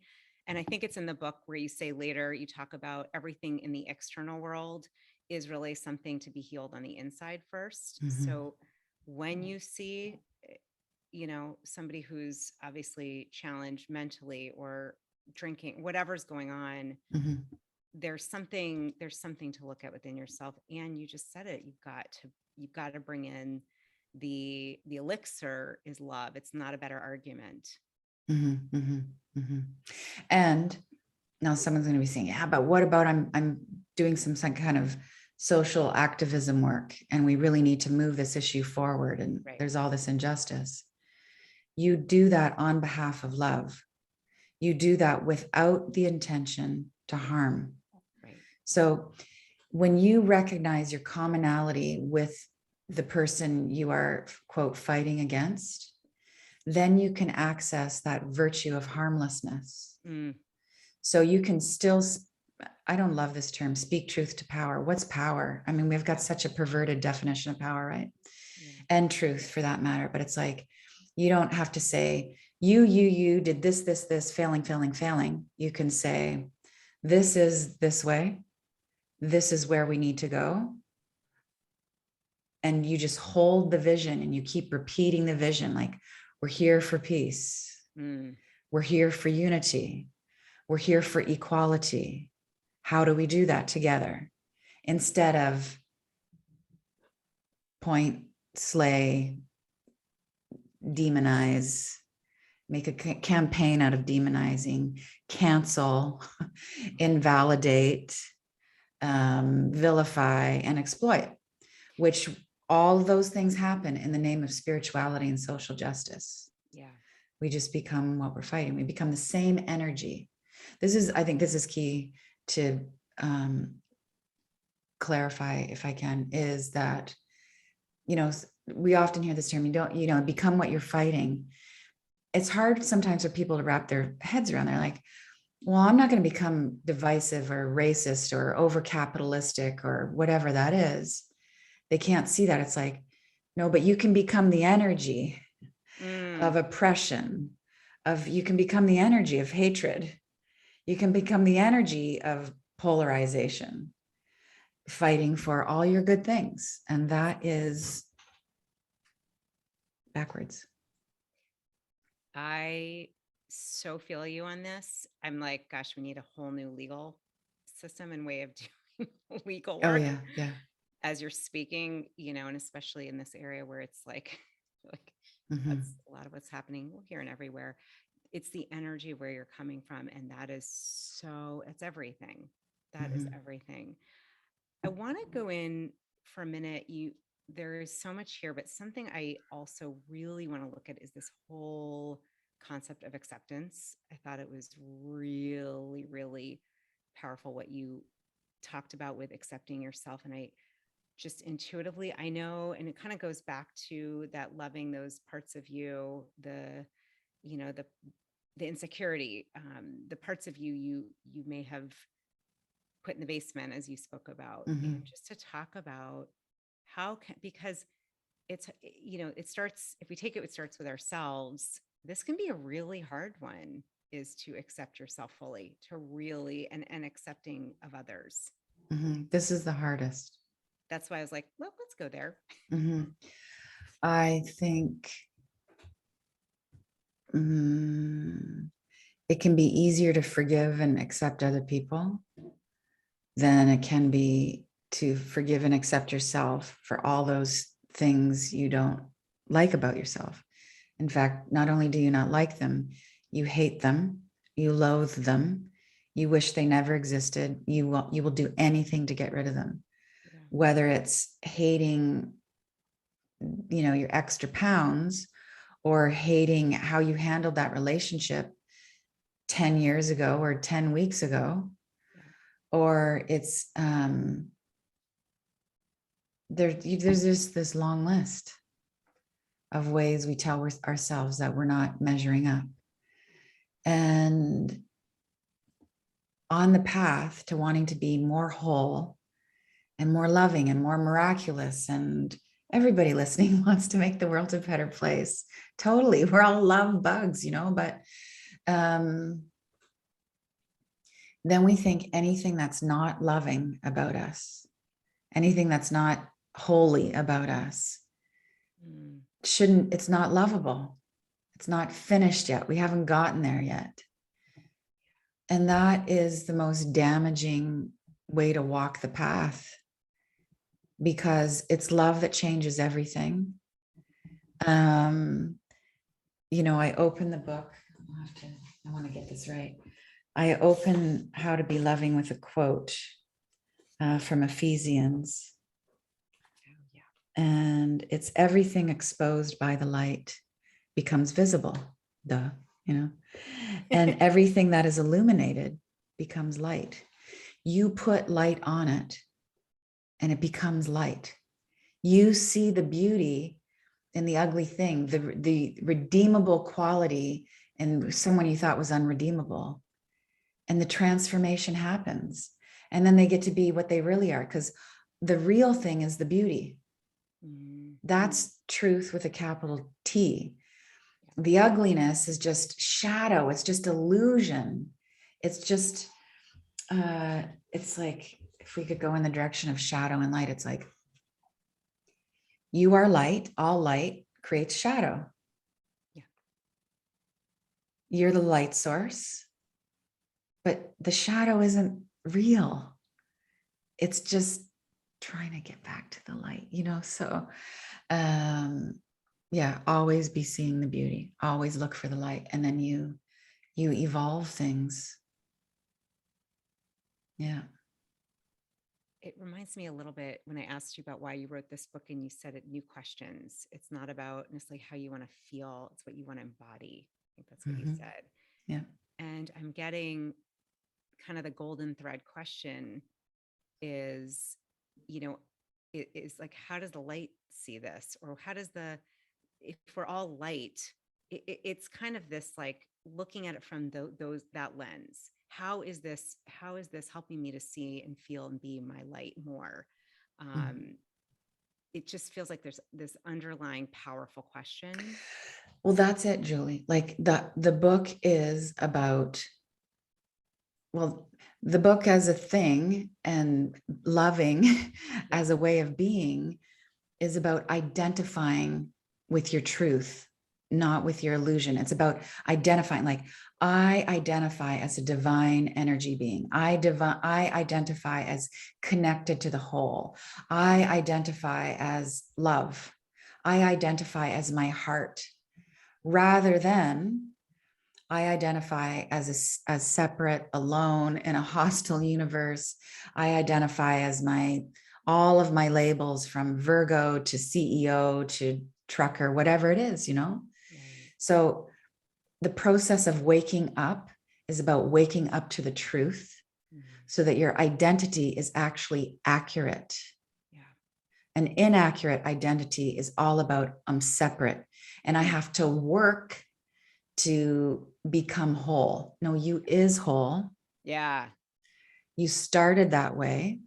And I think it's in the book where you say later, you talk about everything in the external world is really something to be healed on the inside first. Mhm. So when you see, somebody who's obviously challenged mentally or drinking, whatever's going on, Mhm. there's something to look at within yourself. And you just said it, you've got to bring in the elixir is love. It's not a better argument. Mhm. Mhm. Mhm. And now someone's going to be saying, yeah, but what about I'm doing some kind of social activism work and we really need to move this issue forward and Right. there's all this injustice. You do that on behalf of love. You do that without the intention to harm. Right. So when you recognize your commonality with the person you are, quote, fighting against, then you can access that virtue of harmlessness. Mm. So you can still, I don't love this term, speak truth to power. What's power? I mean, we've got such a perverted definition of power, right? Yeah. And truth for that matter. But it's like, you don't have to say, you did this, failing. You can say, this is this way. This is where we need to go. And you just hold the vision and you keep repeating the vision. Like, we're here for peace. Mm. We're here for unity. We're here for equality. How do we do that together? Instead of point, slay, demonize, make a campaign out of demonizing, cancel, invalidate, vilify, and exploit, which all of those things happen in the name of spirituality and social justice. Yeah. We just become what we're fighting. We become the same energy. I think this is key to clarify, if I can, is that, we often hear this term, you don't, become what you're fighting. It's hard sometimes for people to wrap their heads around. They're like, well, I'm not going to become divisive or racist or over capitalistic or whatever that is. They can't see that. It's like, no, but you can become the energy Mm. of oppression, you can become the energy of hatred. You can become the energy of polarization, fighting for all your good things. And that is backwards. I so feel you on this. I'm like, gosh, we need a whole new legal system and way of doing legal Oh, work yeah. Yeah. as you're speaking, and especially in this area where it's like, like Mm-hmm. that's a lot of what's happening here and everywhere. It's the energy where you're coming from. And that is it's everything. That is Mm-hmm. everything. I want to go in for a minute. There is so much here, but something I also really want to look at is this whole concept of acceptance. I thought it was really, really powerful what you talked about with accepting yourself. And I just intuitively, I know, and it kind of goes back to that loving those parts of you, the insecurity, the parts of you may have put in the basement, as you spoke about, and just to talk about because it's, it starts, if we take it, it starts with ourselves. This can be a really hard one, is to accept yourself fully, to really, and accepting of others. This is the hardest. That's why I was like, well, let's go there. I think it can be easier to forgive and accept other people than it can be to forgive and accept yourself for all those things you don't like about yourself. In fact, not only do you not like them, you hate them, you loathe them, you wish they never existed. You will do anything to get rid of them. Yeah. Whether it's hating, your extra pounds, or hating how you handled that relationship 10 years ago or 10 weeks ago, or it's there's just this long list of ways we tell ourselves that we're not measuring up. And on the path to wanting to be more whole and more loving and more miraculous, and everybody listening wants to make the world a better place. Totally. We're all love bugs, but then we think anything that's not loving about us, anything that's not holy about us, it's not lovable. It's not finished yet. We haven't gotten there yet. And that is the most damaging way to walk the path, because it's love that changes everything. I open the book. I want to get this right. I open How to Be Loving with a quote from Ephesians. And it's everything exposed by the light becomes visible. And everything that is illuminated becomes light. You put light on it and it becomes light. You see the beauty in the ugly thing, the redeemable quality in someone you thought was unredeemable. And the transformation happens. And then they get to be what they really are, because the real thing is the beauty. That's truth with a capital T. The ugliness is just shadow. It's just illusion. It's just, it's like, if we could go in the direction of shadow and light, it's like, you are light. All light creates shadow. Yeah. You're the light source, but the shadow isn't real. It's just trying to get back to the light, so, always be seeing the beauty, always look for the light, and then you evolve things. Yeah. It reminds me a little bit when I asked you about why you wrote this book, and you said it, new questions. It's not about necessarily how you want to feel, it's what you want to embody. I think that's what you said. Yeah. And I'm getting kind of the golden thread question is, is like, how does the light see this? Or how does if we're all light, it's kind of this, like, looking at it from that lens. How is this helping me to see and feel and be my light more? It just feels like there's this underlying powerful question. Well, that's it, Julie. Like the book is about, the book as a thing and loving as a way of being is about identifying with your truth, not with your illusion. It's about identifying, like, I identify as a divine energy being. I identify as connected to the whole. I identify as love. I identify as my heart, rather than I identify as separate, alone in a hostile universe. I identify as all of my labels, from Virgo to CEO to trucker, whatever it is, So the process of waking up is about waking up to the truth, so that your identity is actually accurate. Yeah. An inaccurate identity is all about, I'm separate and I have to work to become whole. No, you is whole. Yeah. You started that way.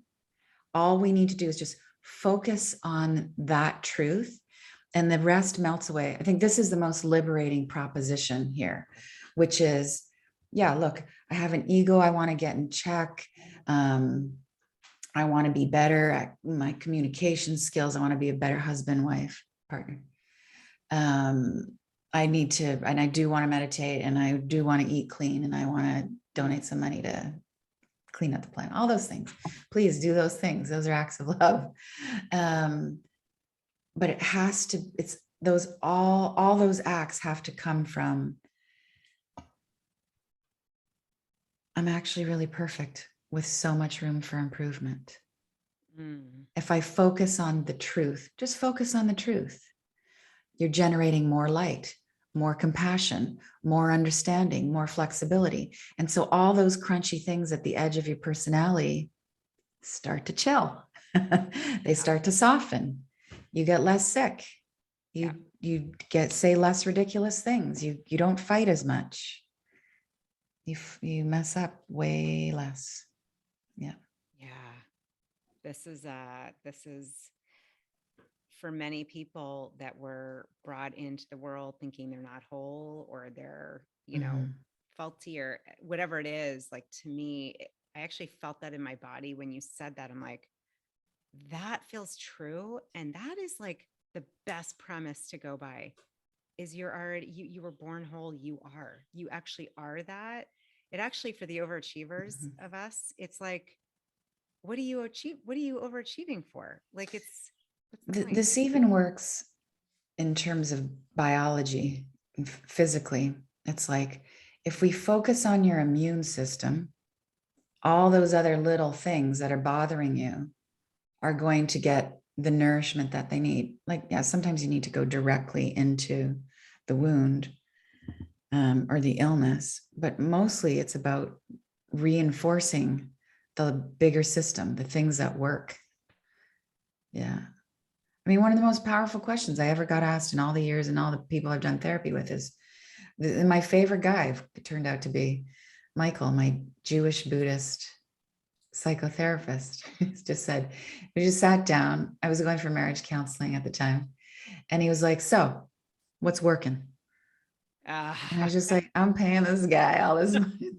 All we need to do is just focus on that truth, and the rest melts away. I think this is the most liberating proposition here, which is, yeah, look, I have an ego I want to get in check. I want to be better at my communication skills. I want to be a better husband, wife, partner. I need to, and I do want to meditate, and I do want to eat clean, and I want to donate some money to clean up the planet. All those things. Please do those things. Those are acts of love. But it has to, it's those, all those acts have to come from, I'm actually really perfect with so much room for improvement. If I focus on the truth, just focus on the truth, you're generating more light, more compassion, more understanding, more flexibility. And so all those crunchy things at the edge of your personality start to chill. They start to soften. You get less sick. You get, say less ridiculous things. You don't fight as much. You mess up way less. Yeah. Yeah. This is for many people that were brought into the world thinking they're not whole, or they're, faulty, or whatever it is. Like, to me, I actually felt that in my body when you said that. I'm like, that feels true. And that is like the best premise to go by, is you're already, you were born whole. You actually are that. It actually, for the overachievers of us, it's like, what do you achieve? What are you overachieving for? Like, it's, this even works in terms of biology, physically. It's like, if we focus on your immune system, all those other little things that are bothering you are going to get the nourishment that they need. Like, yeah, sometimes you need to go directly into the wound or the illness, but mostly it's about reinforcing the bigger system, the things that work. Yeah. I mean, one of the most powerful questions I ever got asked in all the years and all the people I've done therapy with is, my favorite guy turned out to be Michael, my Jewish Buddhist psychotherapist. He's just said, we just sat down. I was going for marriage counseling at the time. And he was like, so what's working? And I was just like, I'm paying this guy all this money,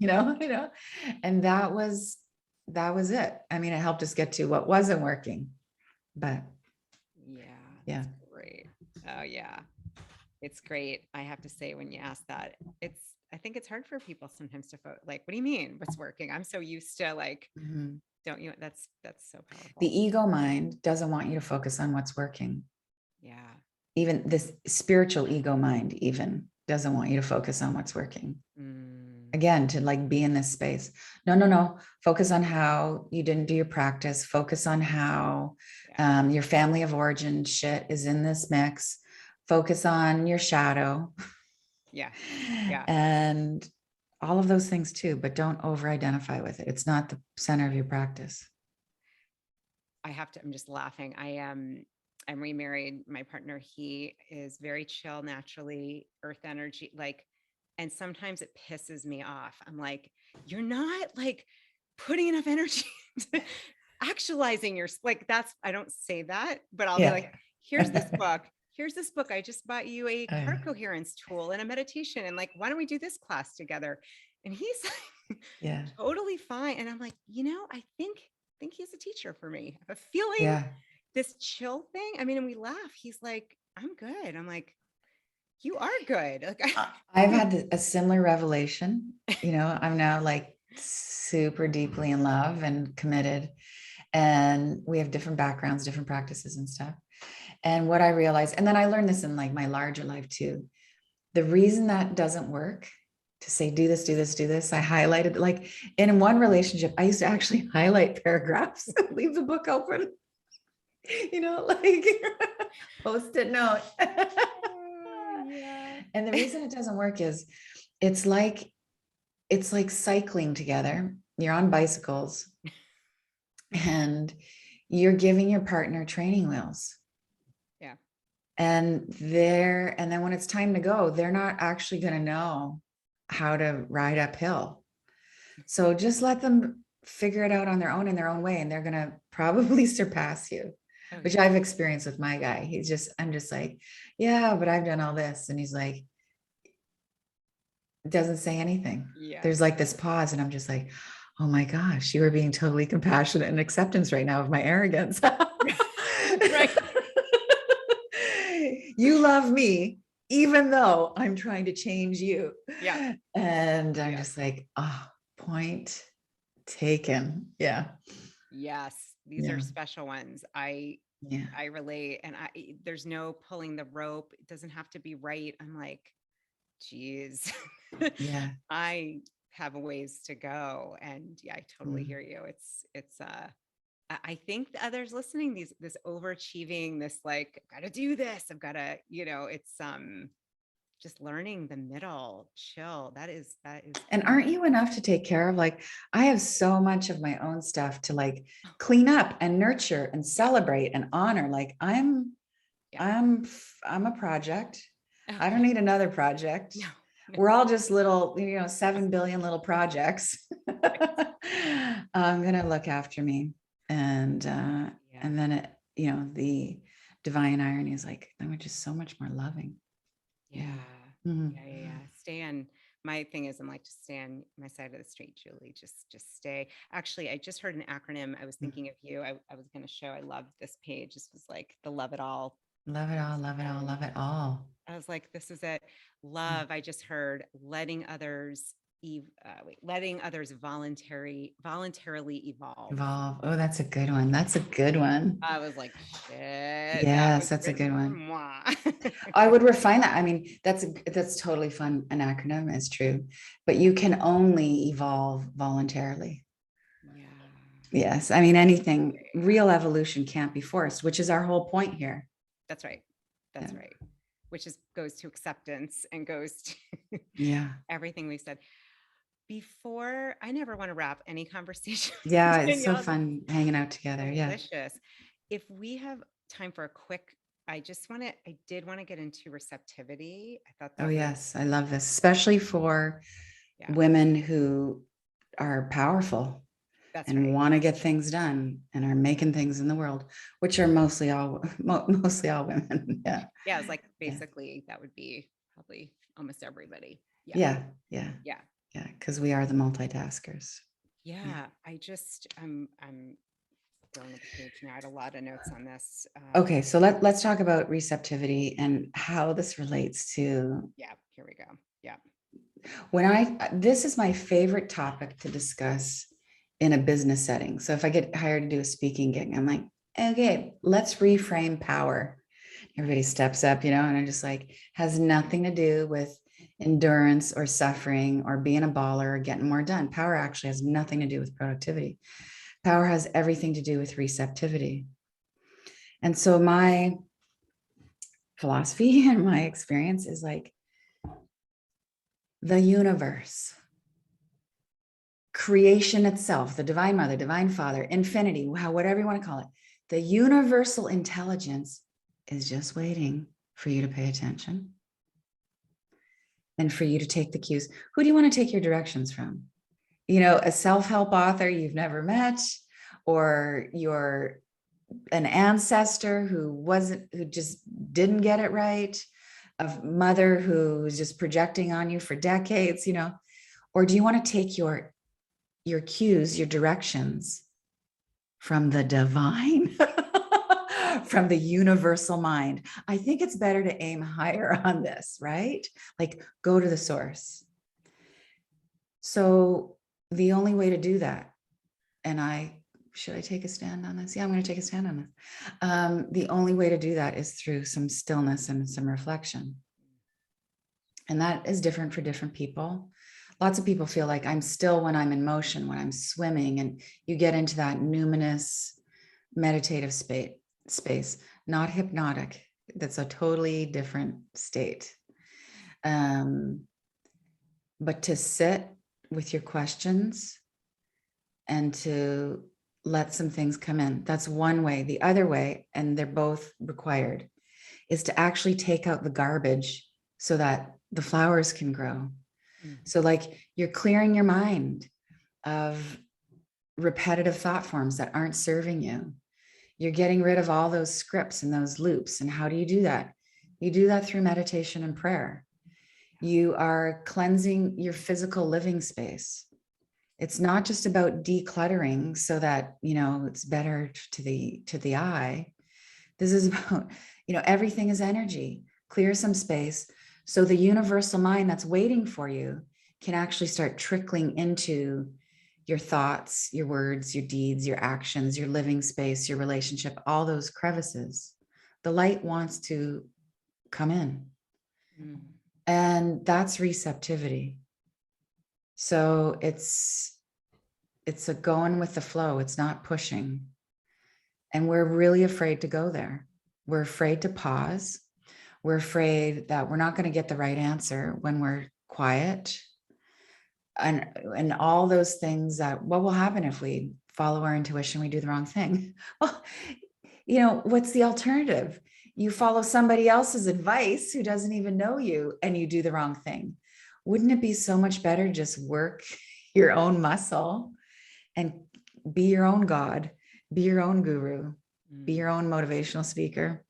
and that was it. I mean, it helped us get to what wasn't working, but yeah. Great. Oh yeah. It's great. I have to say, when you ask that, I think it's hard for people sometimes to like, what do you mean what's working? I'm so used to like, don't you? That's so powerful. The ego mind doesn't want you to focus on what's working. Yeah. Even this spiritual ego mind even doesn't want you to focus on what's working. Again, to like be in this space. No. Focus on how you didn't do your practice. Focus on how your family of origin shit is in this mix. Focus on your shadow. Yeah. And all of those things too, but don't over-identify with it. It's not the center of your practice. I'm just laughing. I'm remarried. My partner, he is very chill, naturally, earth energy, like, and sometimes it pisses me off. I'm like, you're not like putting enough energy into actualizing your, like, I don't say that, but I'll be like, here's this book. I just bought you a heart coherence tool and a meditation. And like, why don't we do this class together? And he's like, totally fine. And I'm like, I think he's a teacher for me. I have a feeling this chill thing. I mean, and we laugh. He's like, I'm good. I'm like, you are good. Like, I've had a similar revelation. I'm now like super deeply in love and committed, and we have different backgrounds, different practices and stuff. And what I realized, and then I learned this in like my larger life too, the reason that doesn't work to say, do this, I highlighted, like in one relationship, I used to actually highlight paragraphs, leave the book open, like post-it note. And the reason it doesn't work is it's like cycling together. You're on bicycles and you're giving your partner training wheels. Yeah. And then when it's time to go, they're not actually going to know how to ride uphill. So just let them figure it out on their own in their own way. And they're going to probably surpass you, Oh, which yeah. I've experienced with my guy. I'm just like, yeah, but I've done all this. And he's like, doesn't say anything. Yeah. There's like this pause. And I'm just like, oh my gosh, you are being totally compassionate and acceptance right now of my arrogance. Right. You love me, even though I'm trying to change you. Yeah. And I'm Yeah. just like, oh, point taken. Yeah. Yes. These Yeah. are special ones. I relate, and there's no pulling the rope. It doesn't have to be right. I'm like, geez, Yeah. I have a ways to go. And yeah, I totally hear you. I think the others listening, this overachieving, this like, I've got to do this. I've got to, it's just learning the middle, chill. That is. And aren't you enough to take care of? Like, I have so much of my own stuff to like clean up and nurture and celebrate and honor. Like I'm a project. I don't need another project. No. We're all just little, 7 billion little projects. I'm going to look after me. And then the divine irony is like, then we're just so much more loving. Yeah. Mhm. Yeah. Stay on. My thing is, I'm like, just stay on my side of the street, Julie. Just stay. Actually, I just heard an acronym. I was thinking of you. I was going to show. I loved this page. This was like the love it all. Love it all, love it all, love it all. I was like, this is it. Love. I just heard letting others voluntarily evolve. Evolve. Oh, that's a good one. That's a good one. I was like, shit. Yes, that's a good one. Moi. I would refine that. I mean, that's totally fun. An acronym is true, but you can only evolve voluntarily. Yeah. Yes. I mean, real evolution can't be forced, which is our whole point here. That's right. That's right. Which goes to acceptance and goes to everything we've said. Before, I never want to wrap any conversation. Yeah, it's so fun hanging out together. Delicious. Yeah. If we have time for a quick, I did want to get into receptivity. I thought that yes, I love this, especially for women who are powerful and want to get things done and are making things in the world, which are mostly all women. Yeah. Yeah. It's like, basically that would be probably almost everybody. Yeah. Because we are the multitaskers. Yeah. I'm going to the page now. I had a lot of notes on this. Okay. So let's talk about receptivity and how this relates to. Yeah. Here we go. Yeah. This is my favorite topic to discuss in a business setting. So if I get hired to do a speaking gig, I'm like, okay, let's reframe power. Everybody steps up, and I'm just like, has nothing to do with endurance or suffering or being a baller or getting more done. Power actually has nothing to do with productivity. Power has everything to do with receptivity. And so my philosophy and my experience is like the universe, creation itself, the divine mother, divine father, infinity, whatever you want to call it, the universal intelligence is just waiting for you to pay attention and for you to take the cues. Who do you want to take your directions from? A self-help author you've never met, or you're an ancestor who just didn't get it right, a mother who's just projecting on you for decades, or do you want to take your cues, your directions from the divine, from the universal mind? I think it's better to aim higher on this, right? Like go to the source. So the only way to do that, and should I take a stand on this? Yeah, I'm going to take a stand on this. The only way to do that is through some stillness and some reflection. And that is different for different people. Lots of people feel like I'm still when I'm in motion, when I'm swimming, and you get into that numinous meditative space, not hypnotic. That's a totally different state. But to sit with your questions and to let some things come in, that's one way. The other way, and they're both required, is to actually take out the garbage so that the flowers can grow. Mm. So like you're clearing your mind of repetitive thought forms that aren't serving you. You're getting rid of all those scripts and those loops. And how do you do that? You do that through meditation and prayer. You are cleansing your physical living space. It's not just about decluttering so that, you know, it's better to the eye. This is about, you know, everything is energy. Clear some space so the universal mind that's waiting for you can actually start trickling into your thoughts, your words, your deeds, your actions, your living space, your relationship, all those crevices. The light wants to come in. Mm. And that's receptivity. So it's a going with the flow. It's not pushing. And we're really afraid to go there. We're afraid to pause. We're afraid that we're not going to get the right answer when we're quiet. And all those things that, what will happen if we follow our intuition, we do the wrong thing? Well, you know, what's the alternative? You follow somebody else's advice who doesn't even know you and you do the wrong thing. Wouldn't it be so much better just work your own muscle and be your own God, be your own guru, be your own motivational speaker,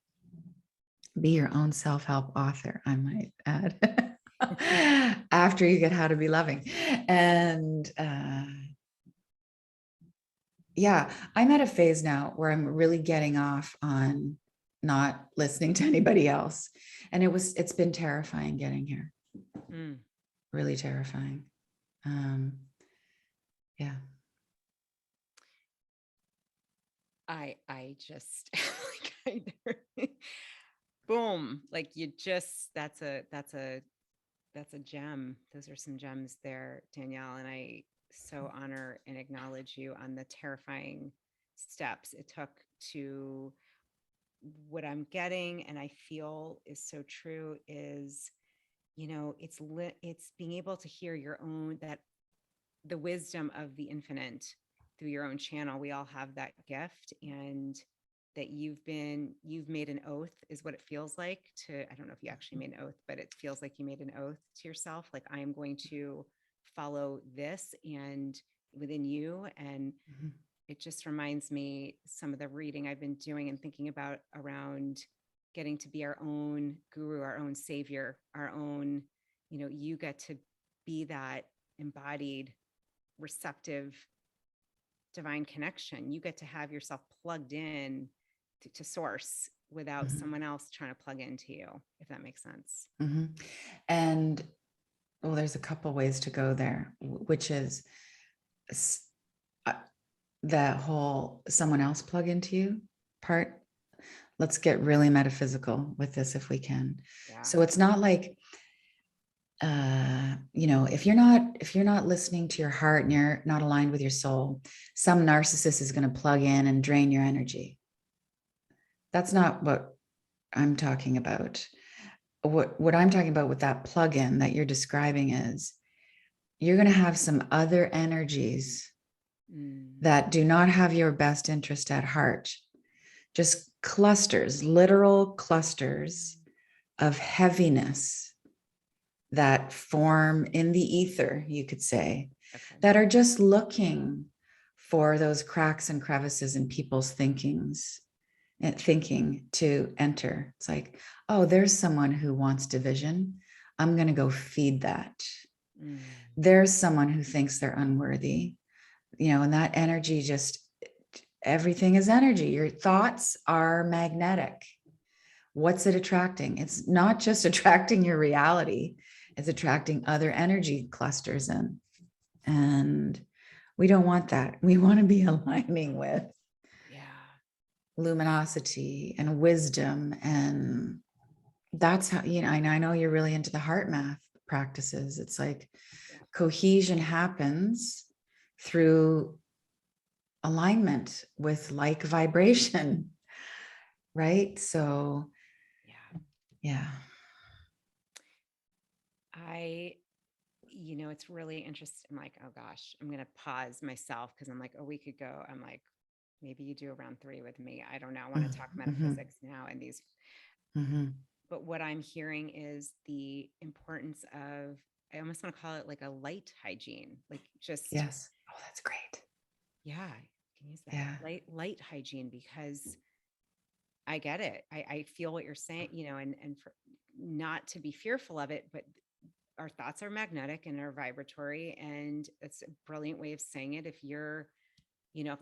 be your own self-help author, I might add, after you get How to Be Loving. And yeah, I'm at a phase now where I'm really getting off on not listening to anybody else. And it's been terrifying getting here. Mm. Really terrifying. Yeah. I just boom, like you just, that's a gem. Those are some gems there, Danielle. And I so honor and acknowledge you on the terrifying steps it took to what I'm getting. And I feel is so true is, you know, it's being able to hear your own, that the wisdom of the infinite through your own channel. We all have that gift, and that you've made an oath is what it feels like to, I don't know if you actually made an oath, but it feels like you made an oath to yourself. Like, I am going to follow this and within you. And Mm-hmm. it just reminds me some of the reading I've been doing and thinking about around getting to be our own guru, our own savior, our own, you know, you get to be that embodied, receptive, divine connection. You get to have yourself plugged in to source without Mm-hmm. someone else trying to plug into you, if that makes sense. Mm-hmm. And well, there's a couple ways to go there, which is that whole someone else plug into you part. Let's get really metaphysical with this if we can. Yeah. So it's not like, you know, if you're not listening to your heart and you're not aligned with your soul, some narcissist is going to plug in and drain your energy. That's not what I'm talking about. What I'm talking about with that plug-in that you're describing is you're going to have some other energies that do not have your best interest at heart. Just clusters, literal clusters of heaviness that form in the ether, you could say, Okay. that are just looking for those cracks and crevices in people's thinking to enter. It's like, oh, there's someone who wants division. I'm going to go feed that. There's someone who thinks they're unworthy, you know, and that energy just, everything is energy. Your thoughts are magnetic. What's it attracting? It's not just attracting your reality, it's attracting other energy clusters in. And we don't want that. We want to be aligning with luminosity and wisdom. And that's how, you know, I know you're really into the heart math practices. It's like cohesion happens through alignment with like vibration, right? So yeah. You know, it's really interesting. I'm like, oh gosh, I'm going to pause myself because I'm like, a week ago, I'm like, maybe you do a round 3 with me. I don't know. I want to talk Mm-hmm. metaphysics now and these. But what I'm hearing is the importance of, I almost want to call it like a light hygiene, like just, Yes. Oh, that's great. yeah, I can use that Yeah. light hygiene, because I get it. I feel what you're saying, and for not to be fearful of it, but our thoughts are magnetic and are vibratory. And it's a brilliant way of saying it. If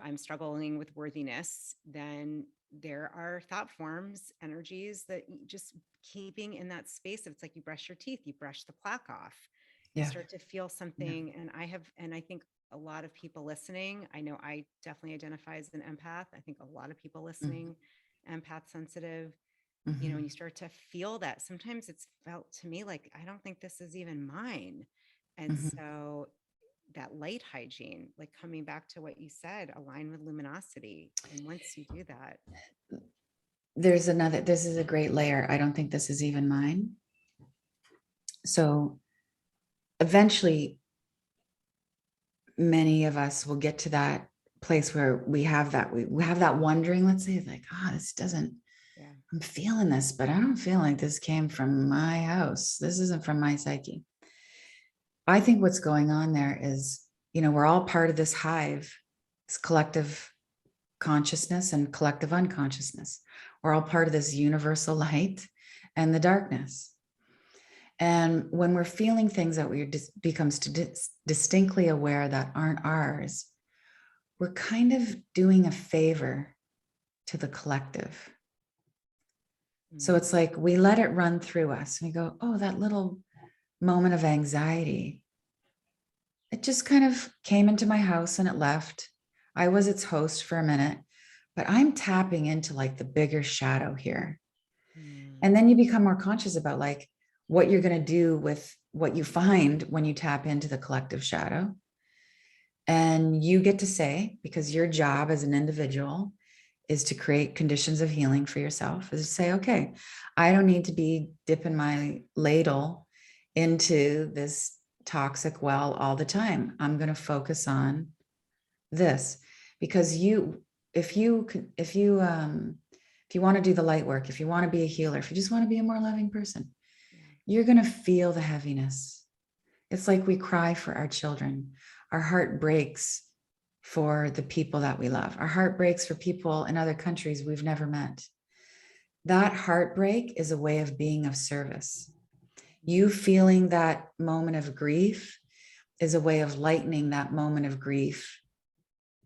I'm struggling with worthiness, then there are thought forms, energies that just keeping in that space. It's like you brush your teeth, you brush the plaque off, you Yeah. start to feel Yeah. something. And I think a lot of people listening, I know I definitely identify as an empath. I think a lot of people listening, empath sensitive, when you start to feel that, sometimes it's felt to me like, I don't think this is even mine. And so that light hygiene, like coming back to what you said, align with luminosity. And once you do that, This is a great layer. I don't think this is even mine. So eventually, many of us will get to that place where we have that wondering, let's say, like, this doesn't, yeah. I'm feeling this, but I don't feel like this came from my house. This isn't from my psyche. I think what's going on there is, we're all part of this hive, this collective consciousness and collective unconsciousness. We're all part of this universal light and the darkness. And when we're feeling things that we becomes distinctly aware that aren't ours, we're kind of doing a favor to the collective. So it's like we let it run through us. We go, oh, that little moment of anxiety, it just kind of came into my house and it left. I was its host for a minute, but I'm tapping into like the bigger shadow here. And then you become more conscious about like what you're going to do with what you find when you tap into the collective shadow. And you get to say, because your job as an individual is to create conditions of healing for yourself, is to say, okay, I don't need to be dipping my ladle into this toxic well all the time. I'm going to focus on this, because if you want to do the light work, if you want to be a healer, if you just want to be a more loving person, you're going to feel the heaviness. It's like we cry for our children. Our heart breaks for the people that we love. Our heart breaks for people in other countries we've never met. That heartbreak is a way of being of service. You feeling that moment of grief is a way of lightening that moment of grief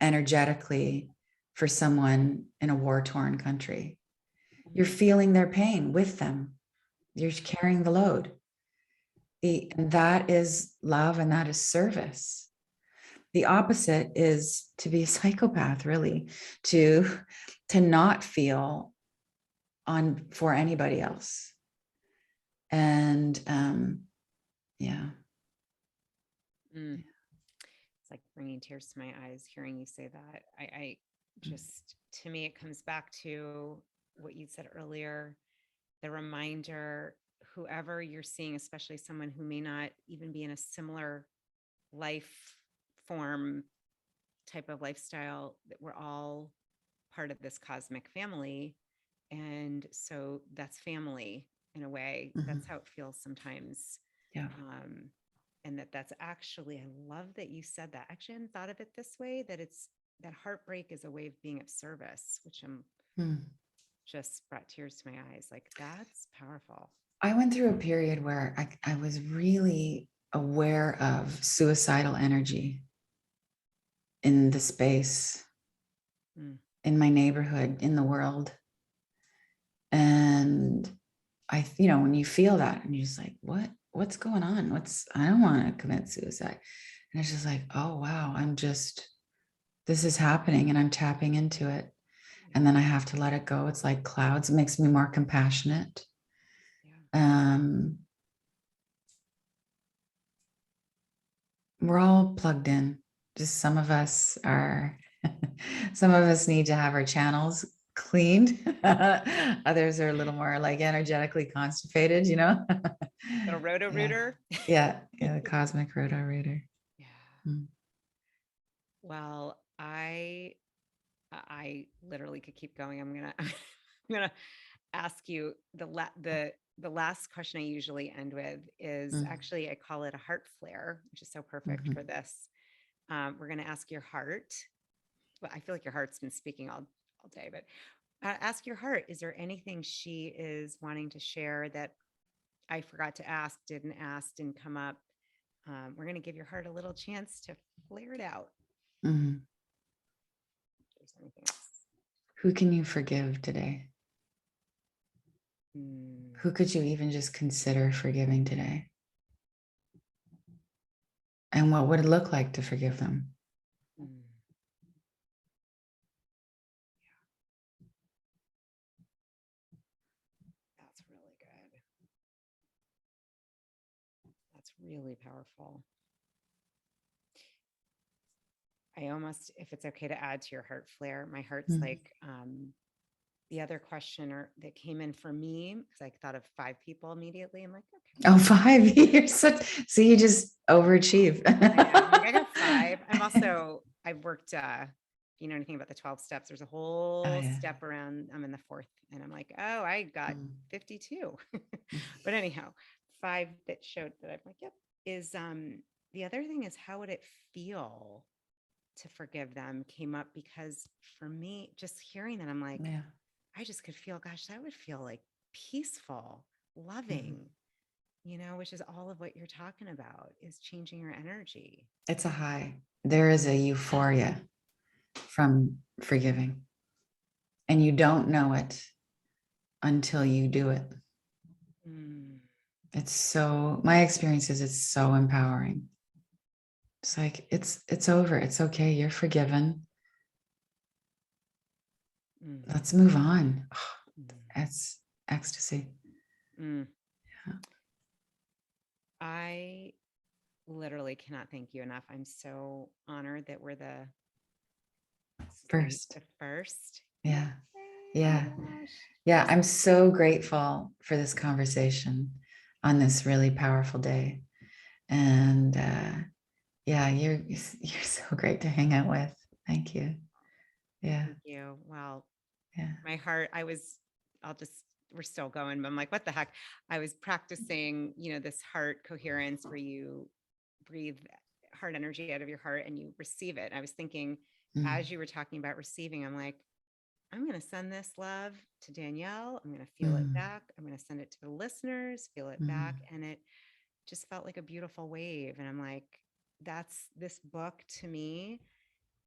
energetically for someone in a war-torn country. You're feeling their pain with them. You're carrying the load. And that is love, and that is service. The opposite is to be a psychopath, really, to not feel on for anybody else. And yeah. It's like bringing tears to my eyes hearing you say that. I just, to me, it comes back to what you said earlier, the reminder, whoever you're seeing, especially someone who may not even be in a similar life form, type of lifestyle, that we're all part of this cosmic family. And so that's family in a way. That's how it feels sometimes. Yeah. And that's actually, I love that you said that. Actually, I hadn't thought of it this way, that heartbreak is a way of being of service, which I'm just brought tears to my eyes. Like, that's powerful. I went through a period where I was really aware of suicidal energy in the space, in my neighborhood, in the world. And when you feel that and you're just like, what's going on? I don't want to commit suicide. And it's just like, oh, wow, this is happening and I'm tapping into it. And then I have to let it go. It's like clouds. It makes me more compassionate. We're all plugged in. Just some of us need to have our channels cleaned. Others are a little more like energetically constipated, Little roto rooter. Yeah, the cosmic roto rooter. Yeah. Well, I literally could keep going. I'm gonna ask you the last question I usually end with is Mm, actually, I call it a heart flare, which is so perfect mhm. for this. We're going to ask your heart. Well, I feel like your heart's been speaking all day, but ask your heart, is there anything she is wanting to share that I forgot to ask, didn't come up? We're going to give your heart a little chance to flare it out. Mhm. If there's anything else. Who can you forgive today? Hmm. Who could you even just consider forgiving today? And what would it look like to forgive them? Hmm. That's really good. That's really powerful. I almost, if it's okay to add to your heart flare, my heart's Mm. like the other questioner that came in for me, because I thought of 5 people immediately. I'm like, okay. Oh, 5 years. So you just overachieve. I know. I'm like, I got 5. I've worked, if you know anything about the 12 steps, there's a Oh, whole yeah. step around. I'm in the 4th, and I'm like, oh, I got Mm. 52. But anyhow, 5 that showed that I'm like, yep. Is the other thing is, how would it feel to forgive them came up, because for me, just hearing that, I'm like, Yeah. I just could feel, gosh, that would feel like peaceful, Mhm. loving, which is all of what you're talking about, is changing your energy. It's a high. There is a euphoria from forgiving, and you don't know it until you do it. Mm, It's so, my experience is it's so empowering. It's like it's over. It's okay. You're forgiven. mm, Let's move on. Oh, mm, it's ecstasy. mm. Yeah. I literally cannot thank you enough. I'm so honored that we're this is going to be First. the first. Yay. Yeah. Oh my Yeah. gosh. Yeah. First. I'm so grateful for this conversation on this really powerful day. And yeah, you're so great to hang out with. Thank you. Yeah. Thank you. Well, Yeah. my heart, I'll just, we're still going, but I'm like, what the heck? I was practicing, this heart coherence where you breathe heart energy out of your heart and you receive it. I was thinking, Mm, as you were talking about receiving, I'm like, I'm going to send this love to Danielle. I'm going to feel it mm, back. I'm going to send it to the listeners, feel it mm, back. And it just felt like a beautiful wave. And I'm like, that's this book to me,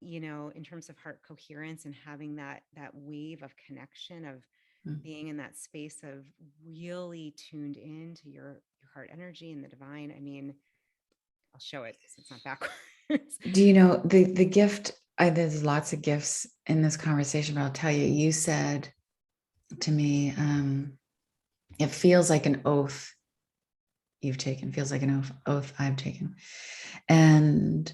in terms of heart coherence and having that wave of connection, of mm. being in that space of really tuned into your heart energy and the divine. I mean, I'll show it because it's not backwards. Do you know the gift? There's lots of gifts in this conversation, but I'll tell you, you said to me, it feels like an oath you've taken, feels like an oath I've taken. And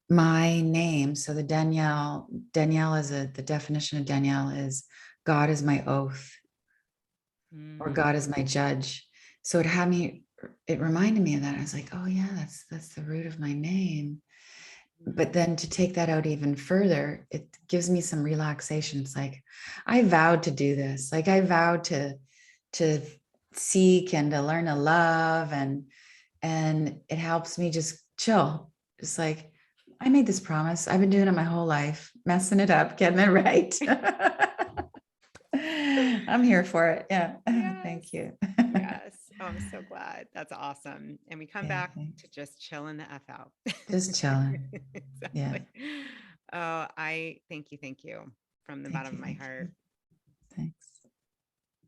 my name, so Danielle is the definition of Danielle is God is my oath, or Mm, God is my judge. So it reminded me of that. I was like, oh yeah, that's the root of my name. But mm, then to take that out even further, it gives me some relaxation. It's like, I vowed to do this. Like I vowed to seek and to learn to love, and it helps me just chill. It's like, I made this promise. I've been doing it my whole life, messing it up, getting it right. I'm here for it. Yeah. yes. Thank you. Yes. Oh, I'm so glad. That's awesome. And we come Yeah. back to just chilling the F out. Just chilling. Yeah. Exactly. Oh, I thank you. Thank you from the Thank bottom you. of my Thank you. heart. Thanks.